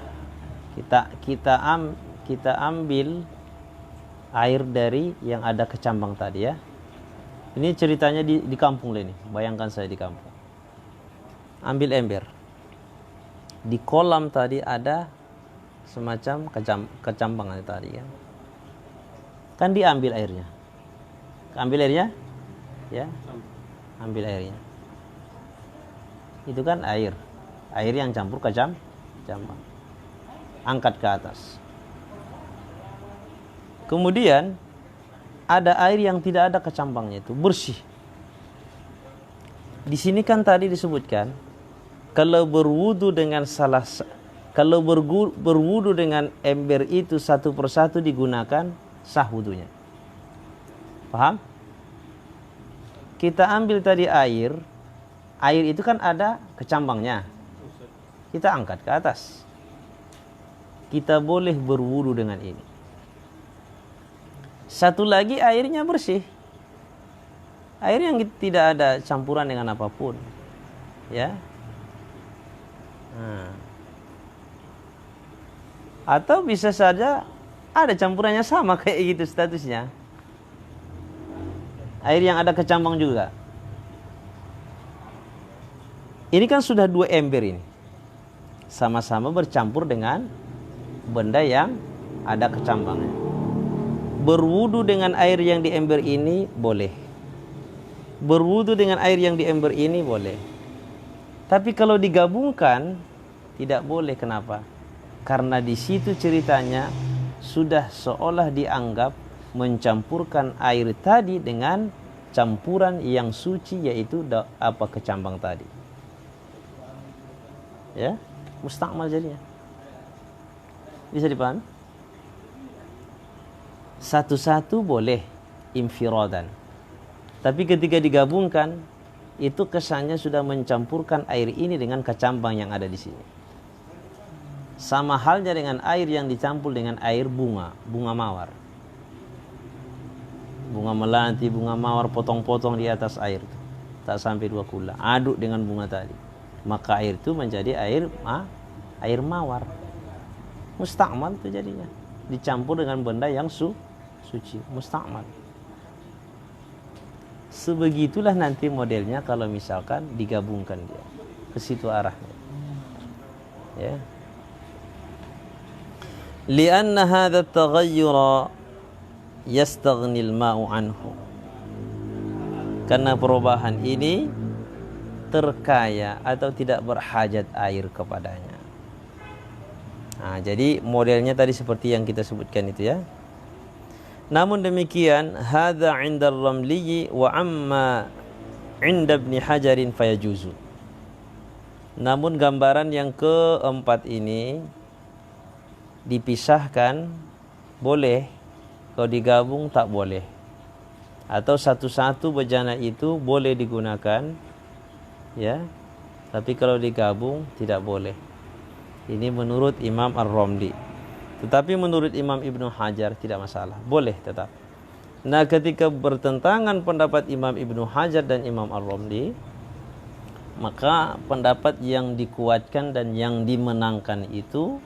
A: Kita ambil air dari yang ada kecambang tadi ya. Ini ceritanya di kampung lah ini. Bayangkan saya di kampung. Ambil ember. Di kolam tadi ada semacam kecambang tadi kan. Kan diambil airnya. Ambil airnya? Ya. Ambil airnya. Itu kan air. Air yang campur kecambang. Angkat ke atas. Kemudian ada air yang tidak ada kecambangnya, itu bersih. Di sini kan tadi disebutkan kalau berwudu dengan berwudu dengan ember itu satu persatu digunakan, sah wudunya. Paham? Kita ambil tadi air itu kan ada kecambangnya. Kita angkat ke atas. Kita boleh berwudu dengan ini. Satu lagi airnya bersih. Air yang tidak ada campuran dengan apapun. Ya. Atau bisa saja ada campurannya sama kayak gitu statusnya. Air yang ada kecambang juga. Ini kan sudah dua ember ini. Sama-sama bercampur dengan benda yang ada kecambangnya. Berwudu dengan air yang di ember ini boleh. Berwudu dengan air yang di ember ini boleh. Tapi kalau digabungkan tidak boleh. Kenapa? Karena di situ ceritanya sudah seolah dianggap mencampurkan air tadi dengan campuran yang suci, yaitu kecambang tadi. Ya, mustakmal jadinya. Bisa dipahami? Satu-satu boleh infiradan. Tapi ketika digabungkan, itu kesannya sudah mencampurkan air ini dengan kecambang yang ada di sini. Sama halnya dengan air yang dicampur dengan air bunga mawar. Bunga melati, bunga mawar potong-potong di atas air itu. Tak sampai 2 kula. Aduk dengan bunga tadi. Maka air itu menjadi air mawar. Mustakmal itu jadinya. Dicampur dengan benda yang suci, mustakmal. Sebegitulah nanti modelnya kalau misalkan digabungkan dia. Ke situ arahnya. Ya. Lianna hadha at-taghayyura yastaghni al-ma'u anhu. Karena perubahan ini terkaya atau tidak berhajat air kepadanya. Nah, jadi modelnya tadi seperti yang kita sebutkan itu ya. Namun demikian, hadza 'inda ar-Ramli wa amma 'inda Ibn Hajarin fayajuzu. Namun gambaran yang keempat ini dipisahkan boleh, kalau digabung tak boleh. Atau satu-satu bejana itu boleh digunakan ya. Tapi kalau digabung tidak boleh. Ini menurut Imam Ar-Ramli. Tetapi menurut Imam Ibnu Hajar tidak masalah, boleh tetap. Nah, ketika bertentangan pendapat Imam Ibnu Hajar dan Imam Ar-Ramli, maka pendapat yang dikuatkan dan yang dimenangkan itu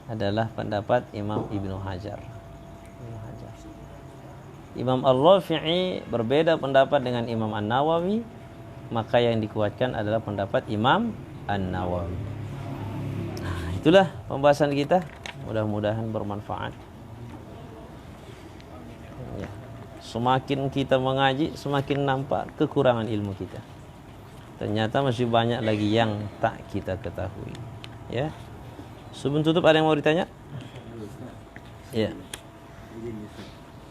A: adalah pendapat Imam Ibnu Hajar. Imam Ar-Rafi'i berbeda pendapat dengan Imam An-Nawawi, maka yang dikuatkan adalah pendapat Imam An-Nawawi. Itulah pembahasan kita. Mudah-mudahan bermanfaat. Ya. Semakin kita mengaji, semakin nampak kekurangan ilmu kita. Ternyata masih banyak lagi yang tak kita ketahui. Ya. Sebelum tutup ada yang mau ditanya? Ya.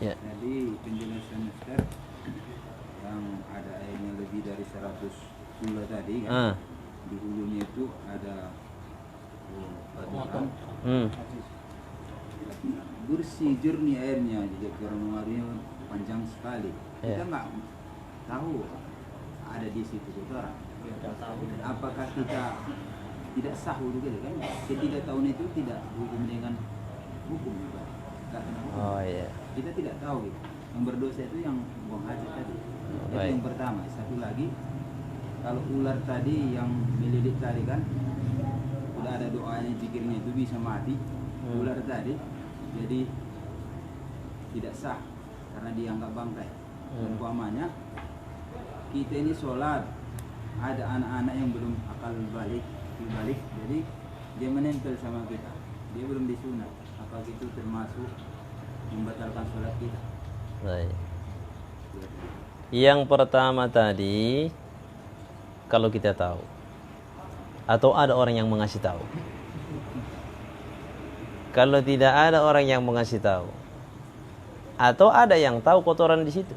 A: Ya.
B: Jadi penjelasan Ustaz yang ada airnya lebih dari 100 kula tadi kan. Di hulunya itu ada bersih jernih airnya, jadi karena mengaruhnya panjang sekali. Kita nggak tahu ada di situ kotoran. Apakah kita tidak sah wudhu kita kan? Ketidaktahuan itu tidak hukum dengan hukum juga.
A: Oh iya.
B: Kita tidak tahu gitu. Yang berdosa itu yang buang hajat tadi. Itu
A: Baik.
B: yang pertama. Satu lagi, kalau ular tadi yang melilit tadi kan, udah ada doanya pikirnya itu bisa mati. Ular tadi, jadi tidak sah karena dianggap bangkai. Umpamanya kita ini sholat, ada anak-anak yang belum akal balik, jadi dia menempel sama kita, dia belum disunat. Apakah itu termasuk membatalkan sholat kita?
A: Baik. Yang pertama tadi, kalau kita tahu atau ada orang yang mengasih tahu. Kalau tidak ada orang yang mengasih tahu, atau ada yang tahu kotoran di situ,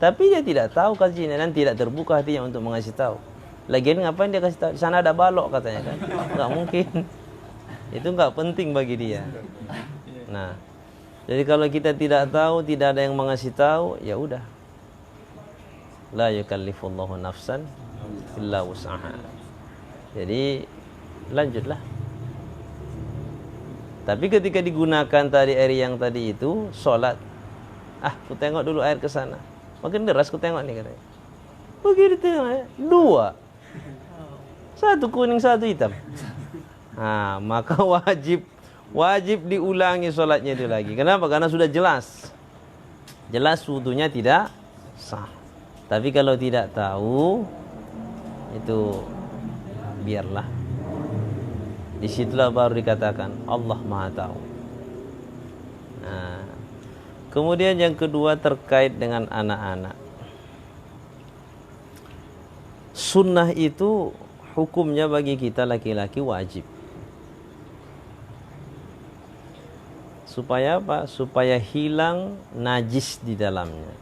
A: tapi dia tidak tahu kajian dan tidak terbuka hatinya untuk mengasih tahu. Lagian ngapain dia kasih tahu? Di sana ada balok katanya kan? Nggak mungkin. Itu nggak penting bagi dia. Nah, jadi kalau kita tidak tahu, tidak ada yang mengasih tahu, ya udah. La yukallifullahu nafsan illa wus'aha. Jadi lanjutlah. Tapi ketika digunakan tadi air yang tadi itu sholat, ku tengok dulu air ke sana. Makin deras ku tengok nih katanya. Begitu tengok ya, 2. Satu kuning, satu hitam. Nah, maka wajib diulangi sholatnya itu lagi. Kenapa? Karena sudah jelas wudunya tidak sah. Tapi kalau tidak tahu, itu biarlah. Disitulah baru dikatakan Allah Maha Tahu. Nah, kemudian yang kedua terkait dengan anak-anak. Sunnah itu hukumnya bagi kita laki-laki wajib. Supaya apa? Supaya hilang najis di dalamnya.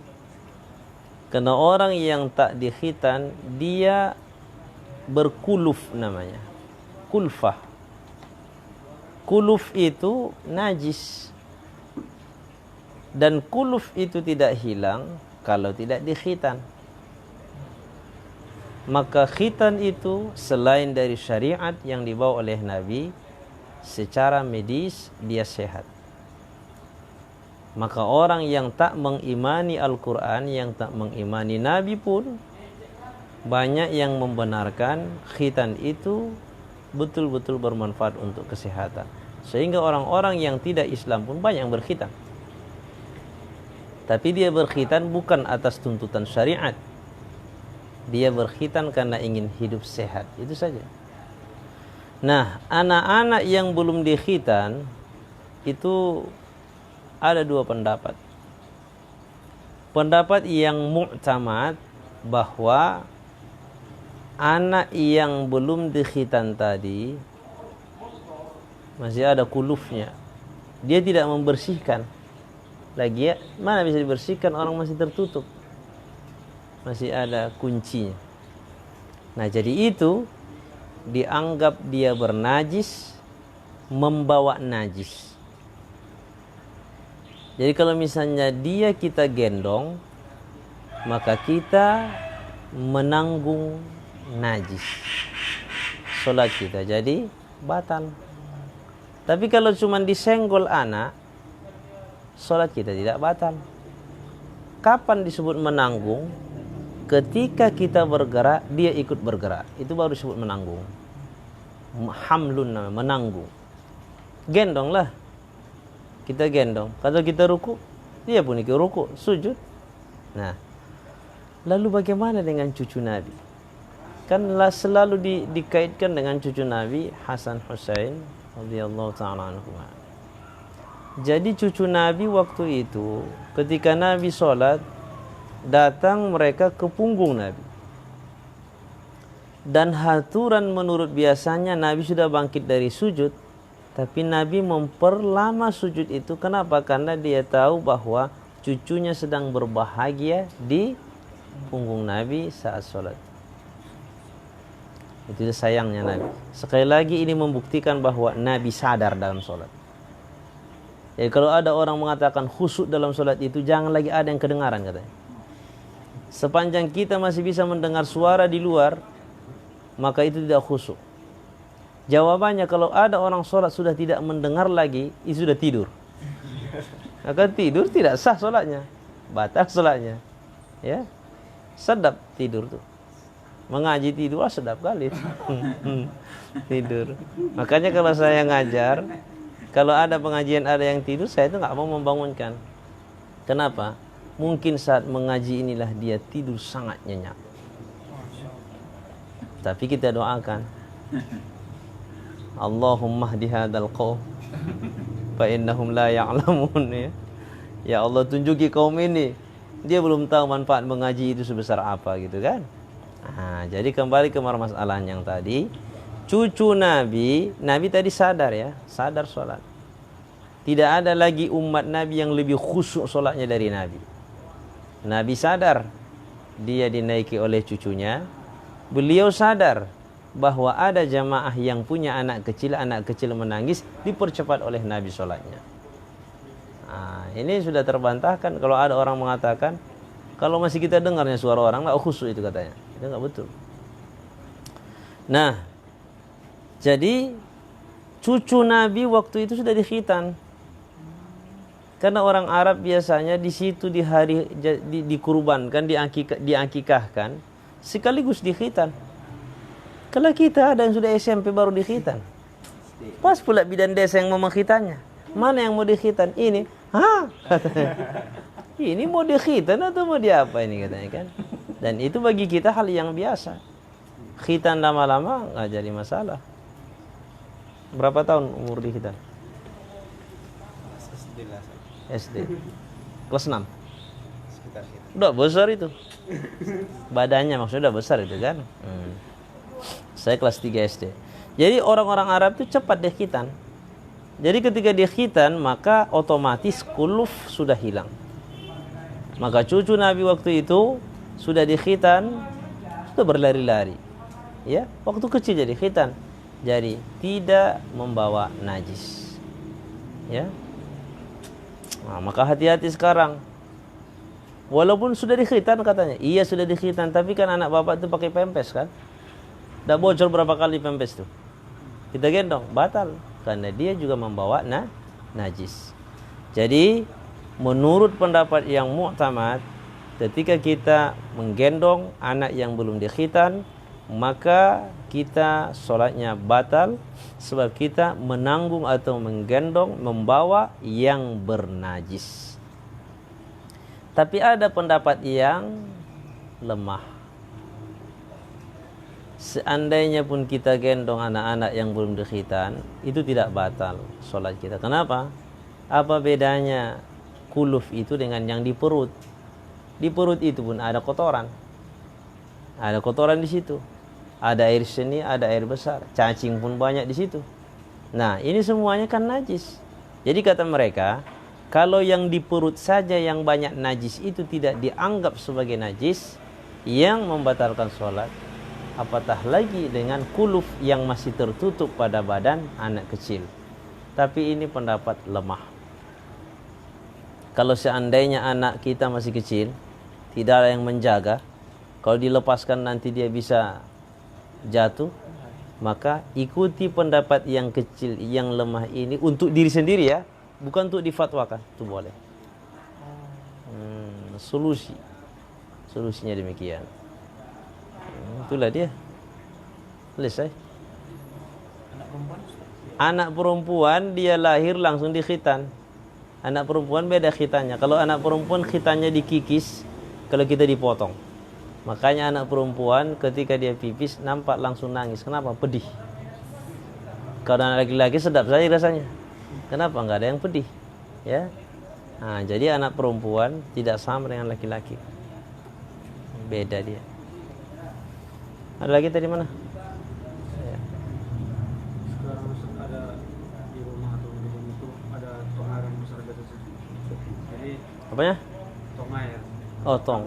A: Karena orang yang tak dikhitan, dia berkuluf namanya. Kulfah. Kuluf itu najis. Dan kuluf itu tidak hilang kalau tidak dikhitan. Maka khitan itu selain dari syariat yang dibawa oleh Nabi, secara medis dia sehat. Maka orang yang tak mengimani Al-Quran, yang tak mengimani Nabi pun, banyak yang membenarkan khitan itu betul-betul bermanfaat untuk kesehatan. Sehingga orang-orang yang tidak Islam pun banyak yang berkhitan. Tapi dia berkhitan bukan atas tuntutan syariat. Dia berkhitan karena ingin hidup sehat. Itu saja. Nah, anak-anak yang belum dikhitan itu ada 2 pendapat. Pendapat yang mu'tamad bahwa anak yang belum dikhitan tadi masih ada kulufnya. Dia tidak membersihkan. Lagi ya, mana bisa dibersihkan, orang masih tertutup. Masih ada kuncinya. Nah, jadi itu dianggap dia bernajis, membawa najis. Jadi kalau misalnya dia kita gendong, maka kita menanggung najis. Salat kita jadi batal. Tapi kalau cuma disenggol anak, salat kita tidak batal. Kapan disebut menanggung? Ketika kita bergerak, dia ikut bergerak. Itu baru disebut menanggung. Hamlun namanya, menanggung. Gendonglah. Kita gendong. Kalau kita ruku, dia pun ikut ruku, sujud. Nah, lalu bagaimana dengan cucu Nabi? Kan selalu dikaitkan dengan cucu Nabi, Hasan Husain radhiyallahu ta'ala anhu. Jadi cucu Nabi waktu itu, ketika Nabi sholat, datang mereka ke punggung Nabi. Dan haturan menurut biasanya Nabi sudah bangkit dari sujud, tapi Nabi memperlama sujud itu. Kenapa? Karena dia tahu bahwa cucunya sedang berbahagia di punggung Nabi saat sholat. Itu sayangnya Nabi. Sekali lagi ini membuktikan bahwa Nabi sadar dalam sholat. Ya, kalau ada orang mengatakan khusyuk dalam sholat itu, jangan lagi ada yang kedengaran katanya. Sepanjang kita masih bisa mendengar suara di luar, maka itu tidak khusyuk. Jawabannya, kalau ada orang sholat sudah tidak mendengar lagi, itu sudah tidur. Maka tidur tidak sah sholatnya, batal sholatnya. Ya, sedap tidur tuh. Mengaji tidur, sedap kali. Tidur. Makanya kalau saya ngajar, kalau ada pengajian ada yang tidur, saya itu nggak mau membangunkan. Kenapa? Mungkin saat mengaji inilah dia tidur sangat nyenyak. Tapi kita doakan, Allahumma hdi hadzal qaum fa innahum la ya'lamun, ya. Ya Allah, tunjuki kaum ini, dia belum tahu manfaat mengaji itu sebesar apa, gitu kan. Nah, jadi kembali ke masalah yang tadi, cucu Nabi tadi sadar, ya, sadar sholat. Tidak ada lagi umat Nabi yang lebih khusyuk sholatnya dari Nabi. Nabi sadar dia dinaiki oleh cucunya. Beliau sadar bahwa ada jamaah yang punya anak kecil menangis, dipercepat oleh Nabi sholatnya. Nah, ini sudah terbantahkan kalau ada orang mengatakan kalau masih kita dengarnya suara orang nggak khusyuk, itu katanya. Itu nggak betul. Nah, jadi cucu Nabi waktu itu sudah dikhitan. Karena orang Arab biasanya di situ di hari dikurbankan, diakikahkan sekaligus dikhitan. Kalau kita ada yang sudah SMP baru dikhitan, pas pula bidan desa yang mau mengkhitannya. Mana yang mau dikhitan? Ini, ini mau dikhitan atau mau diapa ini, katanya kan? Dan itu bagi kita hal yang biasa. Khitan lama-lama nggak jadi masalah. Berapa tahun umur dikhitan? SD. Kelas 6.
B: Sekitar itu.
A: Udah besar itu. Badannya maksudnya udah besar itu kan. Saya kelas 3 SD. Jadi orang-orang Arab itu cepat dia khitan. Jadi ketika dia khitan, maka otomatis kuluf sudah hilang. Maka cucu Nabi waktu itu sudah dikhitan, sudah berlari-lari. Ya, waktu kecil jadi khitan. Jadi tidak membawa najis. Ya. Nah, maka hati-hati sekarang. Walaupun sudah dikhitan katanya, iya sudah dikhitan, tapi kan anak bapak itu pakai pempes kan? Dah bocor berapa kali pempes tuh? Kita gendong, batal. Karena dia juga membawa najis. Jadi, menurut pendapat yang mu'tamad, ketika kita menggendong anak yang belum dikhitan, maka kita sholatnya batal, sebab kita menanggung atau menggendong, membawa yang bernajis. Tapi ada pendapat yang lemah. Seandainya pun kita gendong anak-anak yang belum dikhitan, itu tidak batal sholat kita. Kenapa? Apa bedanya kuluf itu dengan yang di perut? Di perut itu pun ada kotoran. Ada kotoran di situ. Ada air seni, ada air besar. Cacing pun banyak di situ. Nah, ini semuanya kan najis. Jadi kata mereka, kalau yang di perut saja yang banyak najis itu tidak dianggap sebagai najis yang membatalkan sholat, apatah lagi dengan kuluf yang masih tertutup pada badan anak kecil. Tapi ini pendapat lemah. Kalau seandainya anak kita masih kecil, tidak ada yang menjaga, kalau dilepaskan nanti dia bisa jatuh, maka ikuti pendapat yang kecil, yang lemah ini untuk diri sendiri, ya, bukan untuk difatwakan. Itu boleh. Solusinya demikian. Itulah dia. Selesai. Anak perempuan dia lahir langsung dikhitan. Anak perempuan beda khitannya. Kalau anak perempuan khitannya dikikis, kalau kita dipotong. Makanya anak perempuan ketika dia pipis nampak langsung nangis. Kenapa? Pedih. Kalau anak laki-laki sedap saja rasanya. Kenapa? Enggak ada yang pedih. Ya. Nah, jadi anak perempuan tidak sama dengan laki-laki. Beda dia. Ada lagi tadi mana? Ya.
C: Sekarang ada di rumah atau di rumah itu ada tong air masyarakat itu. Jadi
A: Apanya?
C: tong air.
A: Oh, tong.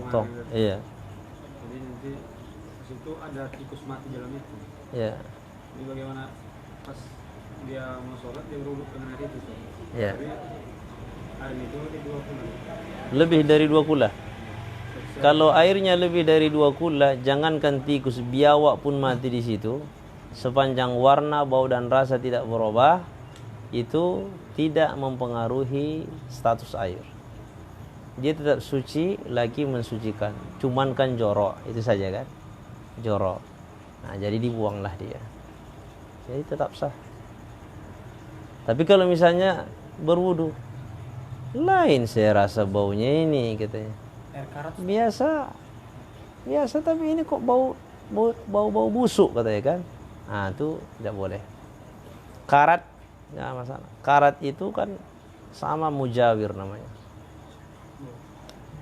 A: Iya.
C: Jadi nanti di situ ada tikus mati dalam itu.
A: Iya.
C: Jadi bagaimana pas dia mau sholat dia beruduk dengan air itu.
A: Iya.
C: Tapi air itu ada 2 kula.
A: Lebih dari 2 kula. Kalau airnya lebih dari 2 kula, jangankan tikus, biawak pun mati di situ. Sepanjang warna, bau dan rasa tidak berubah, itu tidak mempengaruhi status air. Dia tetap suci, lagi mensucikan. Cuman kan jorok, itu saja kan. Jorok. Nah, jadi dibuanglah dia. Jadi tetap sah. Tapi kalau misalnya berwudu, lain saya rasa baunya ini katanya.
C: Air karat.
A: Biasa tapi ini kok bau busuk katanya kan. Nah, itu tidak boleh. Karat enggak masalah. Karat itu kan sama mujawir namanya.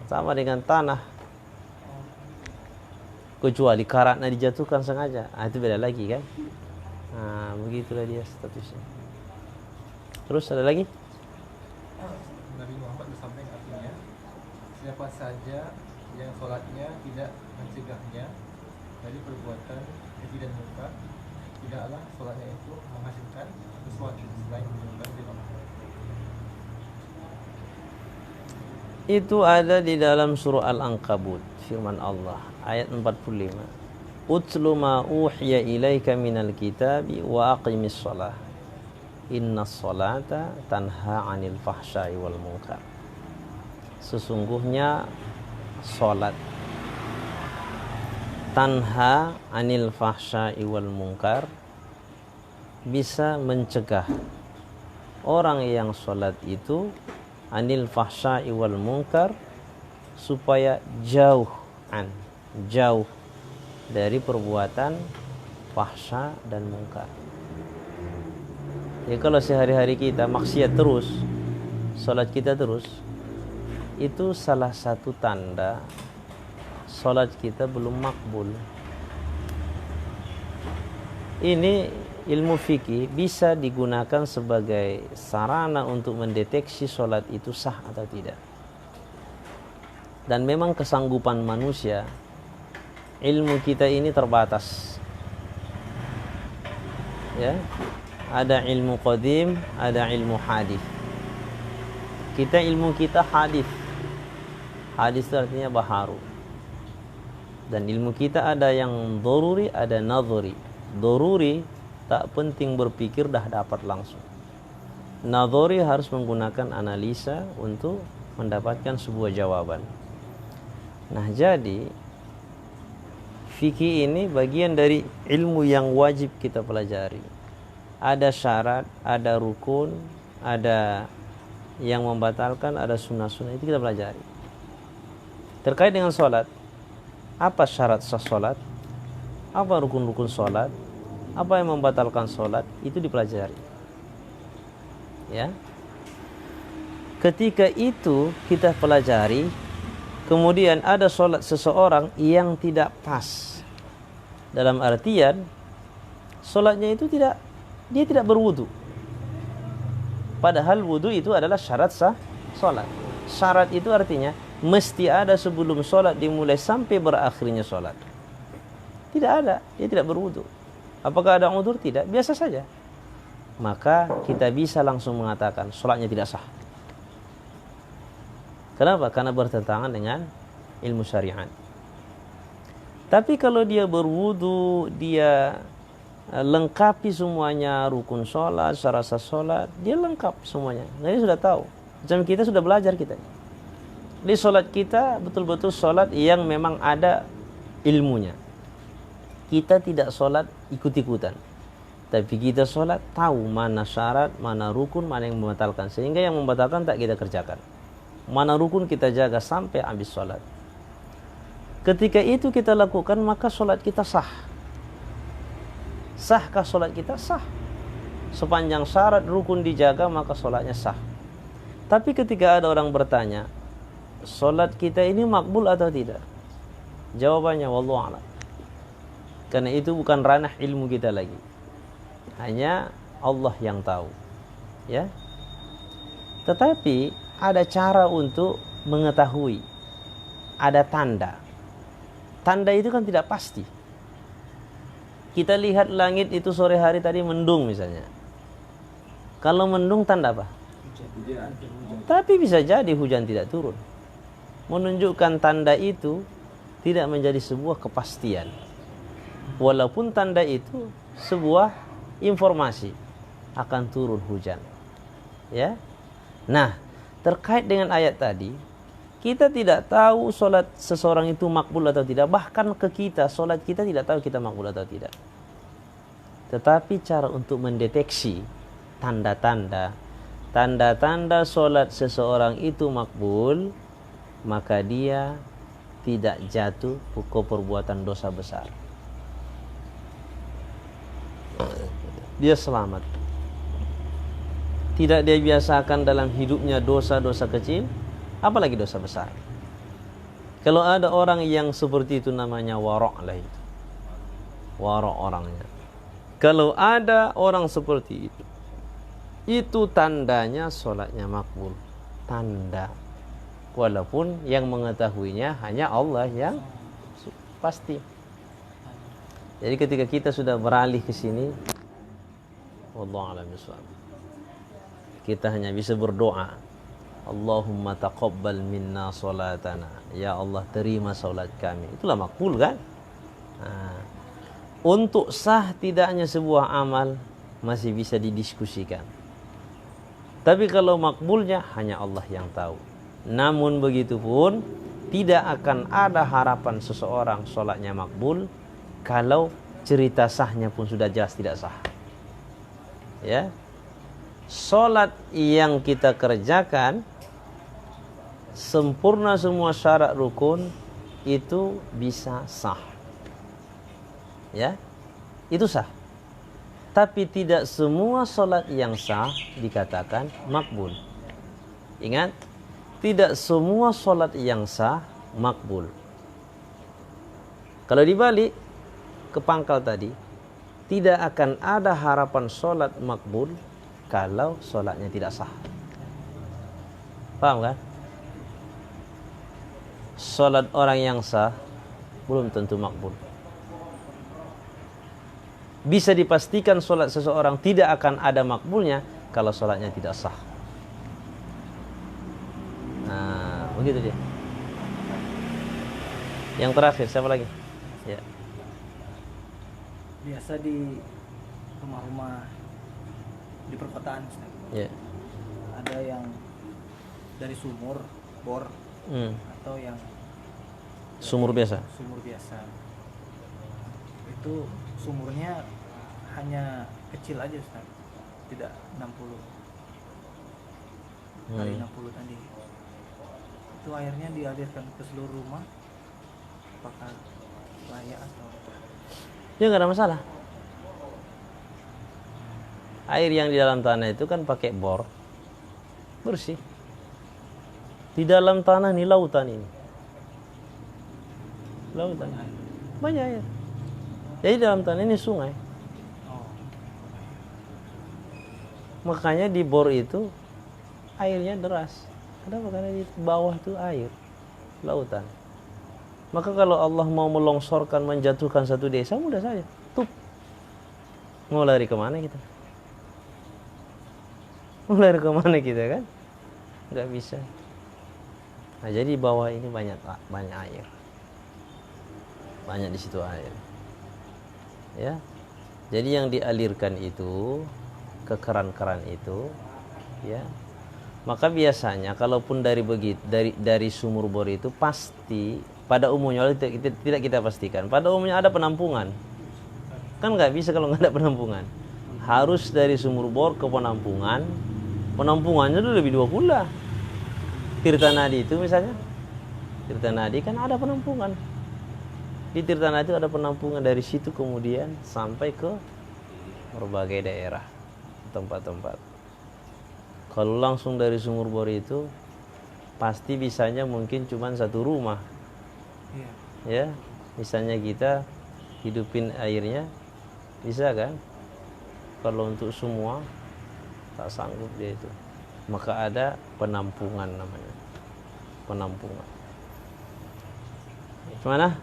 A: Sama dengan tanah. Kecuali karatnya dijatuhkan sengaja. Nah, itu beda lagi kan. Nah, begitulah dia statusnya. Terus ada lagi?
D: Nabi Muhammad bersampaikan artinya, siapa saja yang sholatnya tidak mencegahnya dari perbuatan keji dan munkar, tidaklah sholatnya itu menghasilkan sesuatu selain menyembah Allah.
A: Itu ada di dalam surah Al-Ankabut, firman Allah ayat 45. Utlu ma uhiya ilaika minal kitabi wa aqimis shalah. Innas salata tanha 'anil fahsya'i wal munkar. Sesungguhnya salat tanha 'anil fahsya'i wal munkar, bisa mencegah orang yang salat itu anil fahsya'i wal munkar, supaya jauh dari perbuatan fahsya dan munkar. Ya, kalau sehari-hari kita maksiat terus, salat kita terus, itu salah satu tanda salat kita belum makbul. Ini ilmu fikih bisa digunakan sebagai sarana untuk mendeteksi salat itu sah atau tidak. Dan memang kesanggupan manusia, ilmu kita ini terbatas. Ya, ada ilmu qadim, ada ilmu hadis. Ilmu kita hadis. Hadis itu artinya baharu. Dan ilmu kita ada yang doruri, ada nadhuri. Doruri tak penting berpikir, dah dapat langsung. Nadhuri harus menggunakan analisa untuk mendapatkan sebuah jawaban. Nah, jadi fikih ini bagian dari ilmu yang wajib kita pelajari. Ada syarat, ada rukun, ada yang membatalkan, ada sunnah-sunnah, itu kita pelajari. Terkait dengan sholat, apa syarat sah sholat, apa rukun-rukun sholat, apa yang membatalkan sholat, itu dipelajari. Ya, ketika itu kita pelajari, kemudian ada sholat seseorang yang tidak pas, dalam artian sholatnya itu dia tidak berwudu, padahal wudu itu adalah syarat sah sholat. Syarat itu artinya mesti ada sebelum sholat dimulai sampai berakhirnya sholat. Tidak ada, dia tidak berwudu. Apakah ada udzur? Tidak, biasa saja. Maka kita bisa langsung mengatakan sholatnya tidak sah. Kenapa? Karena bertentangan dengan ilmu syariat. Tapi kalau dia berwudu, dia lengkapi semuanya, rukun sholat, syarat sah sholat, dia lengkap semuanya. Nah, dia sudah tahu. Macam kita sudah belajar kita. Di sholat kita betul-betul sholat yang memang ada ilmunya. Kita tidak sholat ikut-ikutan, tapi kita sholat tahu mana syarat, mana rukun, mana yang membatalkan. Sehingga yang membatalkan tak kita kerjakan. Mana rukun kita jaga sampai habis sholat. Ketika itu kita lakukan, maka sholat kita sah. Sahkah sholat kita? Sah. Sepanjang syarat rukun dijaga, maka sholatnya sah. Tapi ketika ada orang bertanya, sholat kita ini makbul atau tidak? Jawabannya wallahu a'lam. Karena itu bukan ranah ilmu kita lagi. Hanya Allah yang tahu. Ya. Tetapi ada cara untuk mengetahui. Ada tanda. Tanda itu kan tidak pasti. Kita lihat langit itu sore hari tadi mendung misalnya. Kalau mendung tanda apa?
B: Hujan.
A: Tapi bisa jadi hujan tidak turun. Menunjukkan tanda itu tidak menjadi sebuah kepastian. Walaupun tanda itu sebuah informasi akan turun hujan. Ya. Nah, terkait dengan ayat tadi, kita tidak tahu solat seseorang itu makbul atau tidak. Bahkan ke kita, solat kita tidak tahu kita makbul atau tidak. Tetapi cara untuk mendeteksi tanda-tanda solat seseorang itu makbul, maka dia tidak jatuh ke perbuatan dosa besar. Dia selamat. Tidak dia biasakan dalam hidupnya dosa-dosa kecil, apalagi dosa besar. Kalau ada orang yang seperti itu, namanya wara' lah itu. Wara' orangnya. Kalau ada orang seperti itu tandanya solatnya makbul. Tanda. Walaupun yang mengetahuinya hanya Allah yang pasti. Jadi ketika kita sudah beralih ke sini, wallahu a'lam bishawab, kita hanya bisa berdoa, Allahumma taqabbal minna salatana. Ya Allah, terima salat kami. Itulah makbul kan? Nah, untuk sah tidaknya sebuah amal masih bisa didiskusikan. Tapi kalau makbulnya hanya Allah yang tahu. Namun begitu pun tidak akan ada harapan seseorang solatnya makbul kalau cerita sahnya pun sudah jelas tidak sah. Ya. Solat yang kita kerjakan sempurna semua syarat rukun itu bisa sah. Ya, itu sah. Tapi tidak semua solat yang sah dikatakan makbul. Ingat, tidak semua solat yang sah makbul. Kalau dibalik ke pangkal tadi, tidak akan ada harapan solat makbul kalau solatnya tidak sah. Paham kan? Solat orang yang sah belum tentu makbul. Bisa dipastikan solat seseorang tidak akan ada makbulnya kalau solatnya tidak sah. Nah, begitu dia. Yang terakhir, siapa lagi? Ya.
E: Biasa di rumah-rumah di perkotaan, Ustaz.
A: Ya.
E: Ada yang dari sumur, bor, atau yang
A: Sumur biasa.
E: Sumur biasa. Itu sumurnya hanya kecil aja, Ustaz. Tidak 60 kali 60 tadi. Itu airnya dialirkan ke seluruh rumah. Apakah layak atau
A: Ya nggak ada masalah. Air yang di dalam tanah itu kan pakai bor, bersih. Di dalam tanah ini lautan ini. Lautan. Banyak air. Jadi dalam tanah ini sungai. Makanya di bor itu airnya deras. Kenapa? Karena di bawah itu air, lautan. Maka kalau Allah mau melongsorkan, menjatuhkan satu desa, mudah saja. Tup. Mau lari kemana kita? Mau lari kemana kita kan? Nggak bisa. Nah, jadi bawah ini banyak air. Banyak di situ air. Ya. Jadi yang dialirkan itu ke keran-keran itu, ya. Maka biasanya kalaupun dari sumur bor itu pasti pada umumnya tidak kita pastikan. Pada umumnya ada penampungan. Kan nggak bisa kalau nggak ada penampungan. Harus dari sumur bor ke penampungan. Penampungannya itu lebih 2 pula. Tirta Nadi itu misalnya. Tirta Nadi kan ada penampungan. Di Tirta Nadi itu ada penampungan, dari situ kemudian sampai ke berbagai daerah, tempat-tempat. Kalau langsung dari sumur bor itu pasti bisanya mungkin cuma satu rumah. Ya, misalnya kita hidupin airnya bisa kan? Kalau untuk semua tak sanggup dia itu. Maka ada penampungan namanya. Penampungan. Gimana?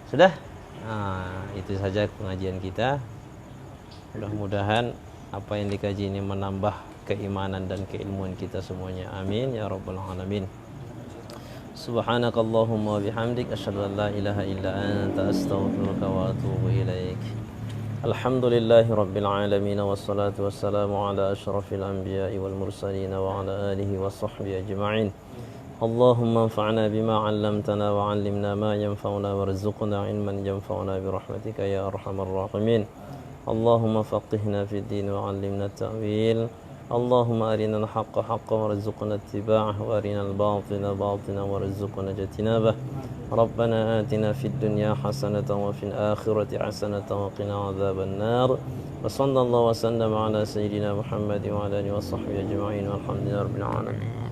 A: Sudah? Nah, itu saja pengajian kita. Mudah-mudahan apa yang dikaji ini menambah keimanan dan keilmuan kita semuanya. Amin ya rabbal alamin. Subhanakallahumma wa bihamdik asyhadu an la ilaha illa anta astaghfiruka wa atubu ilaik. Alhamdulillahi rabbil alamin wassalatu wassalamu ala asyrafil anbiya'i wal mursalin wa ala alihi wa sahbihi ajma'in. Allahumma anfa'na bima 'allamtana wa 'allimna ma yanfa'una warzuqna 'ilman yanfa'una bi rahmatika ya arhamar rahimin. Allahumma faqihna fid din wa 'allimna at-ta'wil. Allahumma arina al-haqqa haqqan warzuqna ittiba'ah wa arina al-batila batilan warzuqna ijtinabah. Rabbana atina fid dunya hasanatan wa fil akhirati hasanatan wa qina adzaban nar. Wa sallallahu wa sallama ala sayyidina Muhammad wa ala alihi wa sahbihi ajma'in walhamdulillahi rabbil alamin.